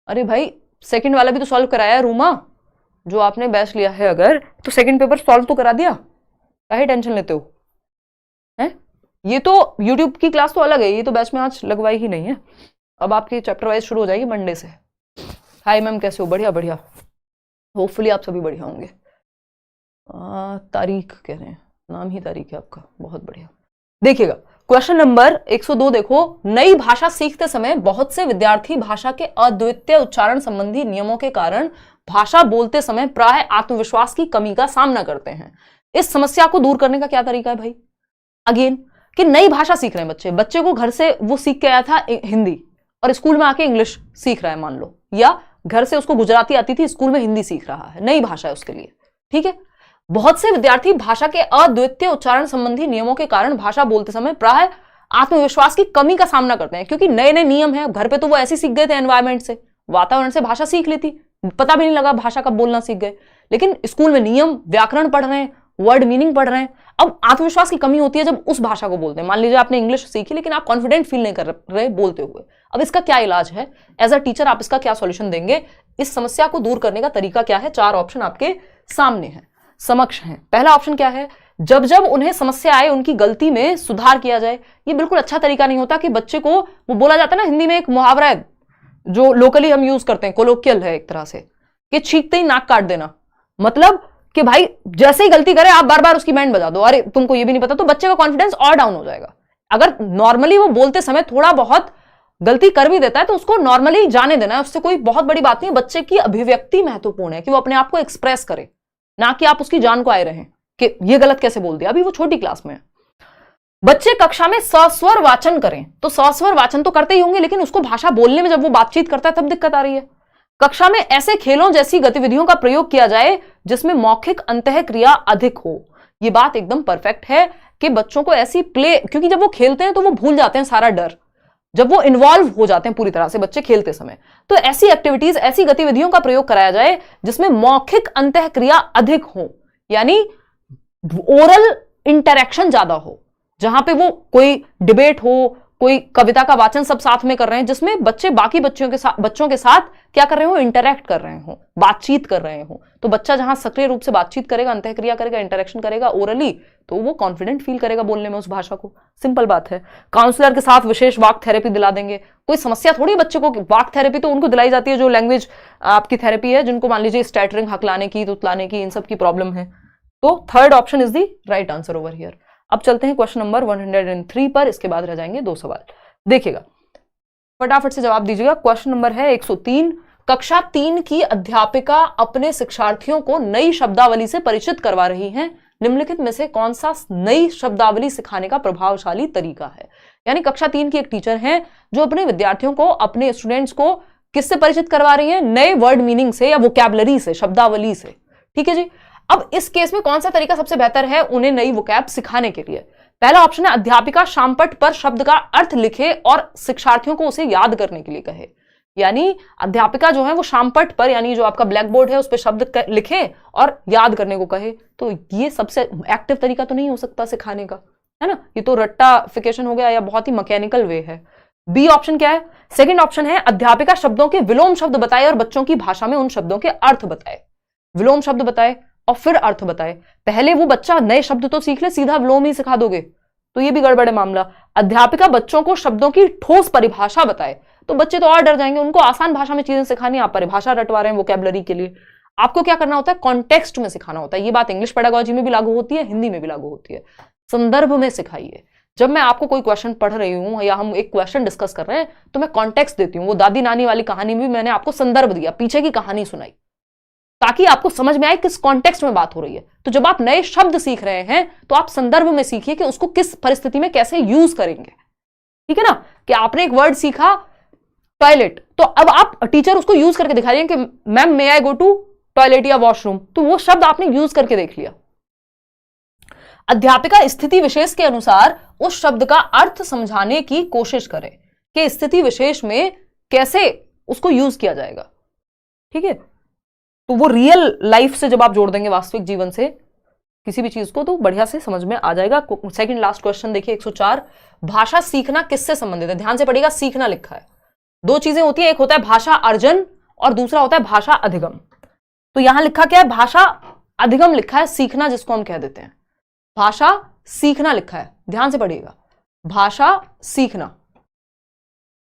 अरे भाई सेकंड वाला भी तो सॉल्व कराया है रूमा, जो आपने बैच लिया है अगर, तो सेकंड पेपर सॉल्व तो करा दिया, काहे टेंशन लेते हो हैं? ये तो यूट्यूब की क्लास तो अलग है, ये तो बैच में आज लगवाई ही नहीं है। अब आपकी चैप्टर वाइज शुरू हो जाएगी मंडे से। हाय मैम, कैसे हो? बढ़िया बढ़िया, होपफुली आप सभी बढ़िया होंगे। तारीख कह रहे हैं, नाम ही तारीख है आपका, बहुत बढ़िया। देखिएगा क्वेश्चन नंबर 102 देखो, नई भाषा सीखते समय बहुत से विद्यार्थी भाषा के अद्वितीय उच्चारण संबंधी नियमों के कारण भाषा बोलते समय प्राय आत्मविश्वास की कमी का सामना करते हैं। इस समस्या को दूर करने का क्या तरीका है भाई? अगेन कि नई भाषा सीख रहे हैं बच्चे को घर से वो सीख के आया था हिंदी और स्कूल में आके इंग्लिश सीख रहा है मान लो, या घर से उसको गुजराती आती थी, स्कूल में हिंदी सीख रहा है, नई भाषा है उसके लिए। ठीक है, बहुत से विद्यार्थी भाषा के अद्वितीय उच्चारण संबंधी नियमों के कारण भाषा बोलते समय प्राय आत्मविश्वास की कमी का सामना करते हैं, क्योंकि नए नए नियम हैं। घर पे तो वो ऐसे सीख गए थे, एनवायरमेंट से, वातावरण से भाषा सीख लेती, पता भी नहीं लगा भाषा कब बोलना सीख गए। लेकिन स्कूल में नियम, व्याकरण पढ़ रहे हैं, वर्ड मीनिंग पढ़ रहे हैं, अब आत्मविश्वास की कमी होती है जब उस भाषा को बोलते हैं। मान लीजिए आपने इंग्लिश सीखी लेकिन आप कॉन्फिडेंट फील नहीं कर रहे बोलते हुए, अब इसका क्या इलाज है? एज अ टीचर आप इसका क्या सॉल्यूशन देंगे? इस समस्या को दूर करने का तरीका क्या है? 4 ऑप्शन आपके सामने हैं, समक्ष हैं। पहला ऑप्शन क्या है? जब जब उन्हें समस्या आए उनकी गलती में सुधार किया जाए। ये बिल्कुल अच्छा तरीका नहीं होता कि बच्चे को, वो बोला जाता है ना हिंदी में एक मुहावरा है जो लोकली हम यूज करते हैं, कोलोकियल है एक तरह से, कि छींकते ही नाक काट देना। मतलब कि भाई जैसे ही गलती करे आप बार बार उसकी बैंड बजा दो, अरे तुमको ये भी नहीं पता, तो बच्चे का कॉन्फिडेंस और डाउन हो जाएगा। अगर नॉर्मली वो बोलते समय थोड़ा बहुत गलती कर भी देता है तो उसको नॉर्मली जाने देना है, उससे कोई बहुत बड़ी बात नहीं। बच्चे की अभिव्यक्ति महत्वपूर्ण है कि वो अपने आप को एक्सप्रेस करे, ना कि आप उसकी जान को आए रहें कि ये गलत कैसे बोल दिया। अभी वो छोटी क्लास में है। बच्चे कक्षा में सस्वर वाचन करें, तो सस्वर वाचन तो करते ही होंगे, लेकिन उसको भाषा बोलने में जब वो बातचीत करता है तब दिक्कत आ रही है। कक्षा में ऐसे खेलों जैसी गतिविधियों का प्रयोग किया जाए जिसमें मौखिक अंतःक्रिया अधिक हो। ये बात एकदम परफेक्ट है कि बच्चों को ऐसी प्ले, क्योंकि जब वो खेलते हैं तो वो भूल जाते हैं सारा डर, जब वो इन्वॉल्व हो जाते हैं पूरी तरह से बच्चे खेलते समय, तो ऐसी एक्टिविटीज, ऐसी गतिविधियों का प्रयोग कराया जाए जिसमें मौखिक अंतःक्रिया अधिक हो, यानी ओरल इंटरेक्शन ज्यादा हो, जहां पे वो कोई डिबेट हो, कोई कविता का वाचन सब साथ में कर रहे हैं, जिसमें बच्चे बाकी बच्चों के साथ क्या कर रहे हो? इंटरेक्ट कर रहे हो, बातचीत कर रहे हो। तो बच्चा जहां सक्रिय रूप से बातचीत करेगा, अंतःक्रिया करेगा, इंटरेक्शन करेगा ओरली, तो वो कॉन्फिडेंट फील करेगा बोलने में उस भाषा को। सिंपल बात है। काउंसलर के साथ विशेष वाक थेरेपी दिला देंगे, कोई समस्या थोड़ी बच्चे को। वाक थेरेपी तो उनको दिलाई जाती है जो लैंग्वेज आपकी थेरेपी है, जिनको मान लीजिए स्टैटरिंग, हकलाने की, तुतलाने की, इन सब की प्रॉब्लम है। तो third option is the right answer over here. अब चलते हैं क्वेश्चन नंबर 103 पर, इसके बाद रह जाएंगे 2 सवाल। देखिएगा फटाफट से जवाब दीजिएगा। क्वेश्चन नंबर है 103। कक्षा 3 की अध्यापिका अपने शिक्षार्थियों को नई शब्दावली से परिचित करवा रही हैं। निम्नलिखित में से कौन सा नई शब्दावली सिखाने का प्रभावशाली तरीका है? यानी कक्षा 3 की एक टीचर हैं जो अपने विद्यार्थियों को, अपने स्टूडेंट्स को किससे परिचित करवा रही हैं? नए वर्ड मीनिंग से या वोकैबुलरी से, शब्दावली से। ठीक है जी। अब इस केस में कौन सा तरीका सबसे बेहतर है उन्हें नई वोकैब सिखाने के लिए? पहला ऑप्शन है अध्यापिका शामपट पर शब्द का अर्थ लिखे और शिक्षार्थियों को उसे याद करने के लिए कहे। यानी अध्यापिका जो है वो शामपट पर, यानी जो आपका ब्लैक बोर्ड है उस पर शब्द लिखे और याद करने को कहे। तो ये सबसे एक्टिव तरीका तो नहीं हो सकता सिखाने का, है ना? ये तो रट्टाफिकेशन हो गया या बहुत ही मैकेनिकल वे है। बी ऑप्शन क्या है? सेकंड ऑप्शन है अध्यापिका शब्दों के विलोम शब्द बताए और बच्चों की भाषा में उन शब्दों के अर्थ बताए। विलोम शब्द बताए और फिर अर्थ बताए। पहले वो बच्चा नए शब्द तो सीख ले, सीधा विलोम ही सिखा दोगे तो ये भी गड़बड़ है मामला। अध्यापिका बच्चों को शब्दों की ठोस परिभाषा बताए, तो बच्चे तो और डर जाएंगे। उनको आसान भाषा में चीजें सिखानी, आप परिभाषा रटवा रहे हैं वोकैबुलरी के लिए। आपको क्या करना होता है, कॉन्टेक्स्ट में सिखाना होता है। ये बात इंग्लिश पेडागोजी में भी लागू होती है, हिंदी में भी लागू होती है। संदर्भ में सिखाइए। जब मैं आपको कोई क्वेश्चन पढ़ रही हूं या हम एक क्वेश्चन डिस्कस कर रहे हैं तो मैं कॉन्टेक्स्ट देती हूँ। वो दादी नानी वाली कहानी में भी मैंने आपको संदर्भ दिया, पीछे की कहानी सुनाई, ताकि आपको समझ में आए किस कॉन्टेक्स्ट में बात हो रही है। तो जब आप नए शब्द सीख रहे हैं तो आप संदर्भ में सीखिए कि उसको किस परिस्थिति में कैसे यूज करेंगे। ठीक है ना, कि आपने एक वर्ड सीखा टॉयलेट, तो अब आप टीचर उसको यूज करके दिखा रही है कि ma'am may I go to toilet या वॉशरूम, तो वो शब्द आपने यूज करके देख लिया। अध्यापिका स्थिति विशेष के अनुसार उस शब्द का अर्थ समझाने की कोशिश करे कि स्थिति विशेष में कैसे उसको यूज किया जाएगा। ठीक है, तो वो रियल लाइफ से जब आप जोड़ देंगे, वास्तविक जीवन से किसी भी चीज को, तो बढ़िया से समझ में आ जाएगा। सेकंड लास्ट क्वेश्चन देखिए 104, भाषा सीखना किससे संबंधित है? ध्यान से पढ़िएगा, सीखना लिखा है। दो चीजें होती है, एक होता है भाषा अर्जन और दूसरा होता है भाषा अधिगम। तो यहां लिखा क्या है, भाषा अधिगम लिखा है, सीखना जिसको हम कह देते हैं। भाषा सीखना लिखा है, ध्यान से पढ़िएगा, भाषा सीखना।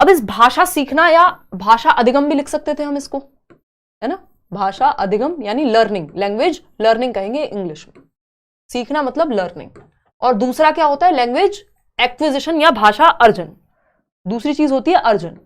अब इस भाषा सीखना या भाषा अधिगम भी लिख सकते थे हम इसको, है ना। भाषा अधिगम यानी लर्निंग, लैंग्वेज लर्निंग कहेंगे इंग्लिश में। सीखना मतलब लर्निंग। और दूसरा क्या होता है, लैंग्वेज एक्विजिशन या भाषा अर्जन। दूसरी चीज होती है अर्जन।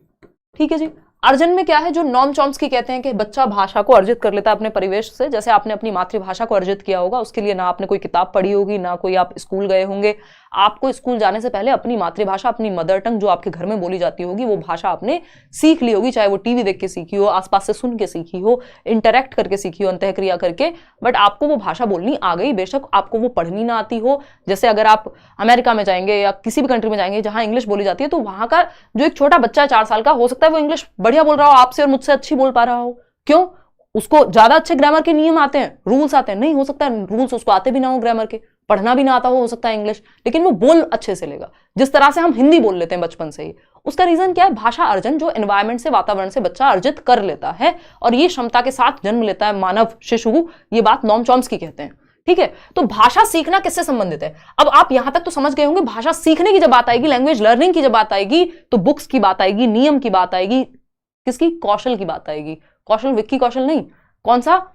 ठीक है जी। अर्जन में क्या है, जो नॉम चॉम्स्की कहते हैं कि बच्चा भाषा को अर्जित कर लेता है अपने परिवेश से। जैसे आपने अपनी मातृभाषा को अर्जित किया होगा, उसके लिए ना आपने कोई किताब पढ़ी होगी, ना कोई आप स्कूल गए होंगे। आपको स्कूल जाने से पहले अपनी मातृभाषा, अपनी मदर टंग जो आपके घर में बोली जाती होगी, वो भाषा आपने सीख ली होगी। चाहे वो टीवी देख के सीखी हो, आसपास से सुन के सीखी हो, इंटरेक्ट करके सीखी हो, अंतःक्रिया करके, बट आपको वो भाषा बोलनी आ गई। बेशक आपको वो पढ़नी ना आती हो। जैसे अगर आप अमेरिका में जाएंगे या किसी भी कंट्री में जाएंगे जहां इंग्लिश बोली जाती है, तो वहां का जो एक छोटा बच्चा है 4 साल का, हो सकता है वो इंग्लिश बढ़िया बोल रहा हो, आपसे और मुझसे अच्छी बोल पा रहा हो। क्यों? उसको ज्यादा अच्छे ग्रामर के नियम आते हैं, रूल्स आते हैं। नहीं, हो सकता है रूल्स उसको आते भी ना हो, ग्रामर के पढ़ना भी ना आता हो सकता है इंग्लिश, लेकिन वो बोल अच्छे से लेगा, जिस तरह से हम हिंदी बोल लेते हैं बचपन से ही। उसका रीजन क्या है, भाषा अर्जन, जो एनवायरमेंट से, वातावरण से बच्चा अर्जित कर लेता है, और ये क्षमता के साथ जन्म लेता है मानव शिशु। ये बात नॉम चॉम्स्की कहते हैं। ठीक है, तो भाषा सीखना किससे संबंधित है? अब आप यहां तक तो समझ गए होंगे, भाषा सीखने की जब बात आएगी, लैंग्वेज लर्निंग की जब बात आएगी, तो बुक्स की बात आएगी, नियम की बात आएगी, किसकी? कौशल की बात आएगी। कौशल विक्की कौशल नहीं, कौन सा?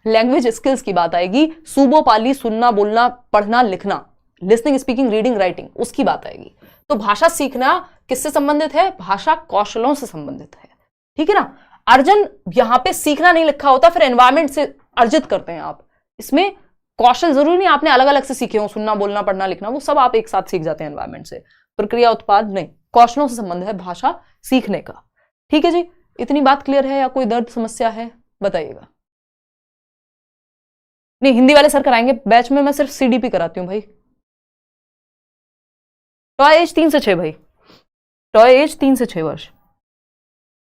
लैंग्वेज स्किल्स की बात आएगी। सूबो पाली, सुनना, बोलना, पढ़ना, लिखना, लिसनिंग, स्पीकिंग, रीडिंग, राइटिंग, उसकी बात आएगी। तो भाषा सीखना किससे संबंधित है? भाषा कौशलों से संबंधित है। ठीक है ना। अर्जन यहां पे सीखना नहीं लिखा होता, फिर एनवायरमेंट से अर्जित करते हैं आप। इसमें कौशल जरूरी नहीं आपने अलग अलग से सीखे हो, सुनना, बोलना, पढ़ना, लिखना, वो सब आप एक साथ सीख जाते हैं एनवायरमेंट से। प्रक्रिया, उत्पाद नहीं, कौशलों से संबंध है भाषा सीखने का। ठीक है जी, इतनी बात क्लियर है या कोई दर्द समस्या है बताइएगा। नहीं, हिंदी वाले सर कराएंगे बैच में, मैं सिर्फ सीडीपी कराती हूं भाई। टॉय एज 3 से 6 भाई, टॉय एज 3 से 6 वर्ष।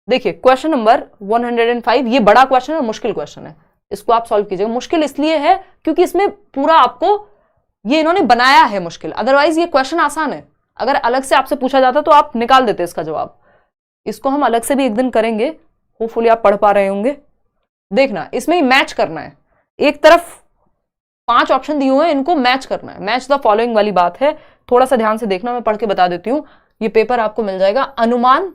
देखिए क्वेश्चन नंबर 105, ये बड़ा क्वेश्चन है, मुश्किल क्वेश्चन है, इसको आप सॉल्व कीजिएगा। मुश्किल इसलिए है क्योंकि इसमें पूरा आपको ये इन्होंने बनाया है मुश्किल, अदरवाइज ये क्वेश्चन आसान है। अगर अलग से आपसे पूछा जाता तो आप निकाल देते इसका जवाब। इसको हम अलग से भी एक दिन करेंगे, होपफुली आप पढ़ पा रहे होंगे। देखना, इसमें मैच करना है। एक तरफ 5 ऑप्शन दिए हुए हैं, इनको मैच करना है। मैच द फॉलोइंग वाली बात है, थोड़ा सा ध्यान से देखना, मैं पढ़ के बता देती हूं। ये पेपर आपको मिल जाएगा। अनुमान,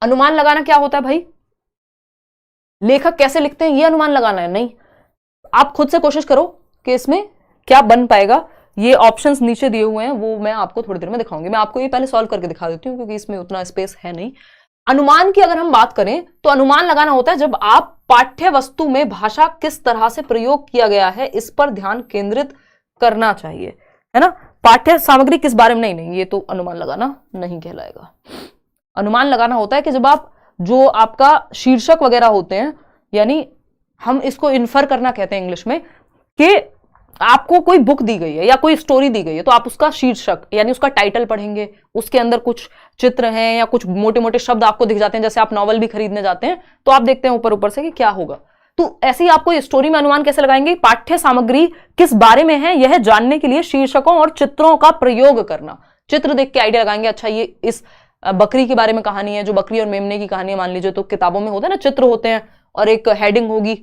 अनुमान लगाना क्या होता है भाई? लेखक कैसे लिखते हैं ये अनुमान लगाना है? नहीं, आप खुद से कोशिश करो कि इसमें क्या बन पाएगा। ये ऑप्शंस नीचे दिए हुए हैं, वो मैं आपको थोड़ी देर में दिखाऊंगी। मैं आपको ये पहले सॉल्व करके दिखा देती हूँ क्योंकि इसमें उतना स्पेस है नहीं। अनुमान की अगर हम बात करें तो अनुमान लगाना होता है जब आप पाठ्य वस्तु में भाषा किस तरह से प्रयोग किया गया है इस पर ध्यान केंद्रित करना चाहिए, है ना। पाठ्य सामग्री किस बारे में, नहीं, ये तो अनुमान लगाना नहीं कहलाएगा। अनुमान लगाना होता है कि जब आप, जो आपका शीर्षक वगैरह होते हैं, यानी हम इसको इन्फर करना कहते हैं इंग्लिश में, कि आपको कोई बुक दी गई है या कोई स्टोरी दी गई है, तो आप उसका शीर्षक यानी उसका टाइटल पढ़ेंगे, उसके अंदर कुछ चित्र हैं या कुछ मोटे मोटे शब्द आपको दिख जाते हैं। जैसे आप नॉवल भी खरीदने जाते हैं तो आप देखते हैं ऊपर ऊपर से कि क्या होगा, तो ऐसे ही आपको स्टोरी में अनुमान कैसे लगाएंगे? पाठ्य सामग्री किस बारे में है यह जानने के लिए शीर्षकों और चित्रों का प्रयोग करना। चित्र देख के आइडिया लगाएंगे, अच्छा ये इस बकरी के बारे में कहानी है, जो बकरी और मेमने की कहानी मान लीजिए, तो किताबों में होता है ना, चित्र होते हैं और एक हेडिंग होगी,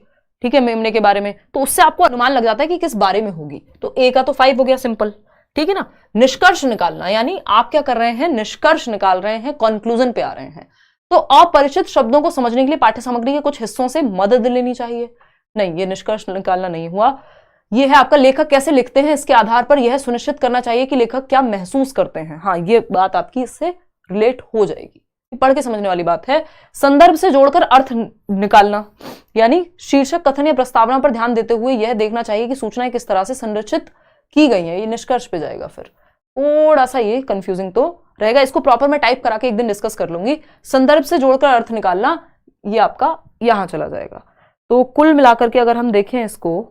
ठीक है, मेमने के बारे में, तो उससे आपको अनुमान लग जाता है कि किस बारे में होगी। तो ए का तो 5 हो गया, सिंपल, ठीक है ना। निष्कर्ष निकालना, यानी आप क्या कर रहे हैं, निष्कर्ष निकाल रहे हैं, कंक्लूजन पे आ रहे हैं। तो अपरिचित शब्दों को समझने के लिए पाठ्य सामग्री के कुछ हिस्सों से मदद लेनी चाहिए। नहीं, ये निष्कर्ष निकालना नहीं हुआ। ये है आपका लेखक कैसे लिखते हैं, इसके आधार पर यह सुनिश्चित करना चाहिए कि लेखक क्या महसूस करते हैं। हाँ, ये बात आपकी इससे रिलेट हो जाएगी, पढ़ के समझने वाली बात है। संदर्भ से जोड़कर अर्थ निकालना, यानी शीर्षक, कथन या प्रस्तावना पर ध्यान देते हुए यह देखना चाहिए कि सूचनाएं किस तरह से संरचित की गई हैं। ये निष्कर्ष पे जाएगा। फिर थोड़ा सा ये कंफ्यूजिंग तो रहेगा, इसको प्रॉपर मैं टाइप करा के एक दिन डिस्कस कर लूंगी। संदर्भ से जोड़कर अर्थ निकालना, ये आपका यहां चला जाएगा। तो कुल मिलाकर के अगर हम देखें इसको,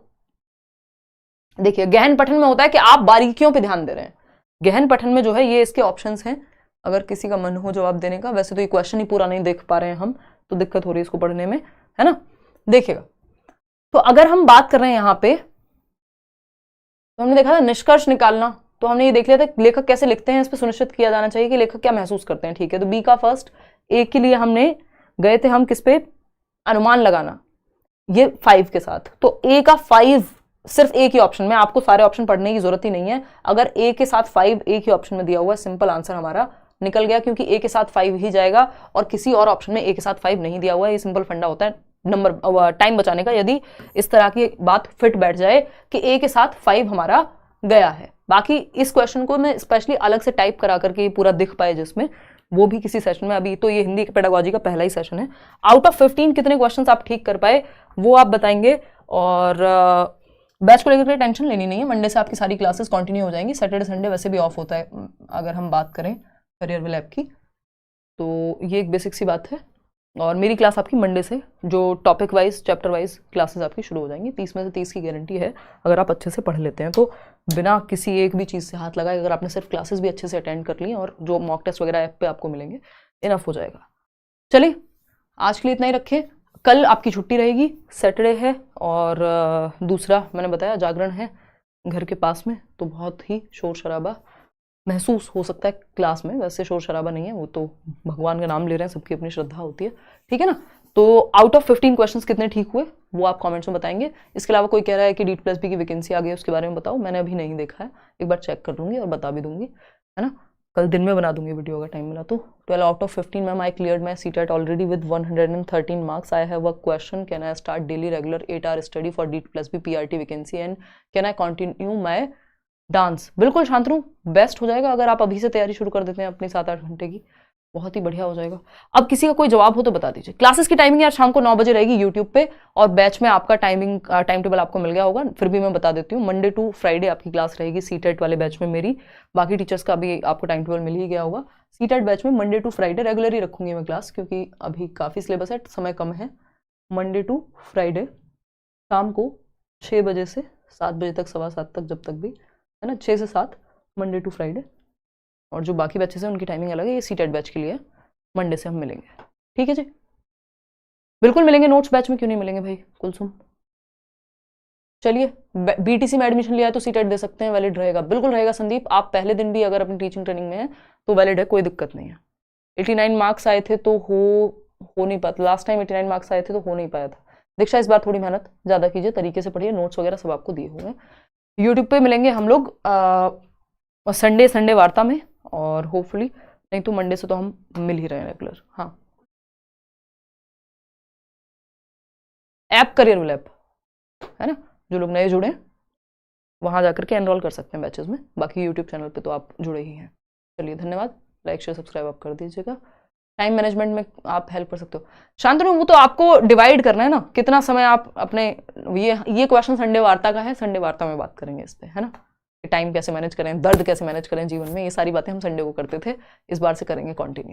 देखिए गहन पठन में होता है कि आप बारीकियों पे ध्यान दे रहे हैं। गहन पठन में जो है ये इसके ऑप्शंस हैं, अगर किसी का मन हो जवाब देने का। वैसे तो ये क्वेश्चन ही पूरा नहीं देख पा रहे हैं हम, तो दिक्कत हो रही है इसको पढ़ने में, है ना। देखिएगा, तो अगर हम बात कर रहे हैं यहाँ पे, तो हमने देखा था निष्कर्ष निकालना, तो हमने ये देख लिया था लेखक कैसे लिखते हैं, इस पर सुनिश्चित किया जाना चाहिए कि लेखक क्या महसूस करते हैं। ठीक है, तो बी का फर्स्ट, ए के लिए हमने गए थे हम किस पे, अनुमान लगाना, ये 5 के साथ। तो ए का 5 सिर्फ एक ही ऑप्शन में, आपको सारे ऑप्शन पढ़ने की जरूरत ही नहीं है। अगर ए के साथ 5 एक ही ऑप्शन में दिया हुआ है, सिंपल आंसर हमारा निकल गया, क्योंकि ए के साथ 5 ही जाएगा और किसी और ऑप्शन में ए के साथ 5 नहीं दिया हुआ है। ये सिंपल फंडा होता है नंबर टाइम बचाने का, यदि इस तरह की बात फिट बैठ जाए कि ए के साथ 5 हमारा गया है। बाकी इस क्वेश्चन को मैं स्पेशली अलग से टाइप करा करके पूरा दिख पाए जिसमें, वो भी किसी सेशन में। अभी तो ये हिंदी पेडागोजी का पहला ही सेशन है। आउट ऑफ 15 कितने क्वेश्चंस आप ठीक कर पाए वो आप बताएंगे। और बैच को लेकर के टेंशन लेनी नहीं है, मंडे से आपकी सारी क्लासेस कंटिन्यू हो जाएंगी। सैटरडे संडे वैसे भी ऑफ होता है अगर हम बात करें करियर विल ऐप की। तो ये एक बेसिक सी बात है। और मेरी क्लास आपकी मंडे से जो topic wise chapter wise classes आपकी शुरू हो जाएंगी। 30 में से 30 की गारंटी है अगर आप अच्छे से पढ़ लेते हैं तो, बिना किसी एक भी चीज़ से हाथ लगाए। अगर आपने सिर्फ क्लासेस भी अच्छे से अटेंड कर ली और जो मॉक टेस्ट वगैरह ऐप पे आपको मिलेंगे, इनफ हो जाएगा। चलिए आज के लिए इतना ही रखें। कल आपकी छुट्टी रहेगी, सैटरडे है। और दूसरा मैंने बताया जागरण है घर के पास में, तो बहुत ही शोर शराबा महसूस हो सकता है क्लास में। वैसे शोर शराबा नहीं है, वो तो भगवान का नाम ले रहे हैं, सबकी अपनी श्रद्धा होती है, ठीक है ना। तो आउट ऑफ 15 क्वेश्चंस कितने ठीक हुए वो आप कमेंट्स में बताएंगे। इसके अलावा कोई कह रहा है कि DEET+B की वैकेंसी आ गई है, उसके बारे में बताओ। मैंने अभी नहीं देखा है, एक बार चेक कर लूंगी और बता भी दूंगी, है ना। कल दिन में बना दूंगी वीडियो अगर टाइम मिला तो। 12 out of 15 ma'am, I cleared my CTET already with 113 marks. I have a question, can I start daily regular 8 hour study for DEET+B PRT vacancy and can I continue my dance. बिल्कुल Shantanu, best हो जाएगा अगर आप अभी से तैयारी शुरू कर देते हैं अपनी 7-8 घंटे की, बहुत ही बढ़िया हो जाएगा। अब किसी का कोई जवाब हो तो बता दीजिए। क्लासेस की टाइमिंग यार शाम को 9 बजे रहेगी यूट्यूब पे, और बैच में आपका टाइम टेबल आपको मिल गया होगा, फिर भी मैं बता देती हूँ। मंडे टू फ्राइडे आपकी क्लास रहेगी CTET वाले बैच में मेरी। बाकी टीचर्स का भी आपको टाइम टेबल मिल ही गया होगा। CTET बैच में मंडे टू फ्राइडे रेगुलर ही रखूंगी मैं क्लास, क्योंकि अभी काफ़ी सिलेबस है, समय कम है। मंडे टू फ्राइडे शाम को 6 बजे से 7 बजे तक, 7:15 तक, जब तक भी, है ना, 6 से 7 मंडे टू फ्राइडे। और जो बाकी बैचेस हैं उनकी टाइमिंग अलग है। ये CTET बैच के लिए मंडे से हम मिलेंगे, ठीक है जी, बिल्कुल मिलेंगे। नोट्स बैच में क्यों नहीं मिलेंगे भाई कुलसुम। चलिए, BTC में एडमिशन लिया है तो CTET दे सकते हैं, वैलिड रहेगा, बिल्कुल रहेगा। संदीप, आप पहले दिन भी अगर अपनी टीचिंग ट्रेनिंग में है तो वैलिड है, कोई दिक्कत नहीं है। 89 मार्क्स आए थे तो हो नहीं पाता। लास्ट टाइम 89 मार्क्स आए थे तो हो नहीं पाया था। दीक्षा इस बार थोड़ी मेहनत ज़्यादा कीजिए, तरीके से पढ़िए, नोट्स वगैरह सब आपको दिए हुए हैं। यूट्यूब पे मिलेंगे हम लोग संडे वार्ता में, और होपफुली, नहीं तो मंडे से तो हम मिल ही रहे हैं रेगुलर। हाँ, ऐप करियर विल ऐप, है ना, जो लोग नए जुड़े वहां जाकर के एनरोल कर सकते हैं बैचेस में। बाकी यूट्यूब चैनल पे तो आप जुड़े ही हैं। चलिए धन्यवाद, लाइक शेयर सब्सक्राइब आप कर दीजिएगा। टाइम मैनेजमेंट में आप हेल्प कर सकते हो शांतनु, वो तो आपको डिवाइड करना है ना, कितना समय आप अपने, ये क्वेश्चन संडे वार्ता का है, संडे वार्ता में बात करेंगे इस पे, है ना। टाइम कैसे मैनेज करें, दर्द कैसे मैनेज करें जीवन में, ये सारी बातें हम संडे को करते थे, इस बार से करेंगे कंटिन्यू।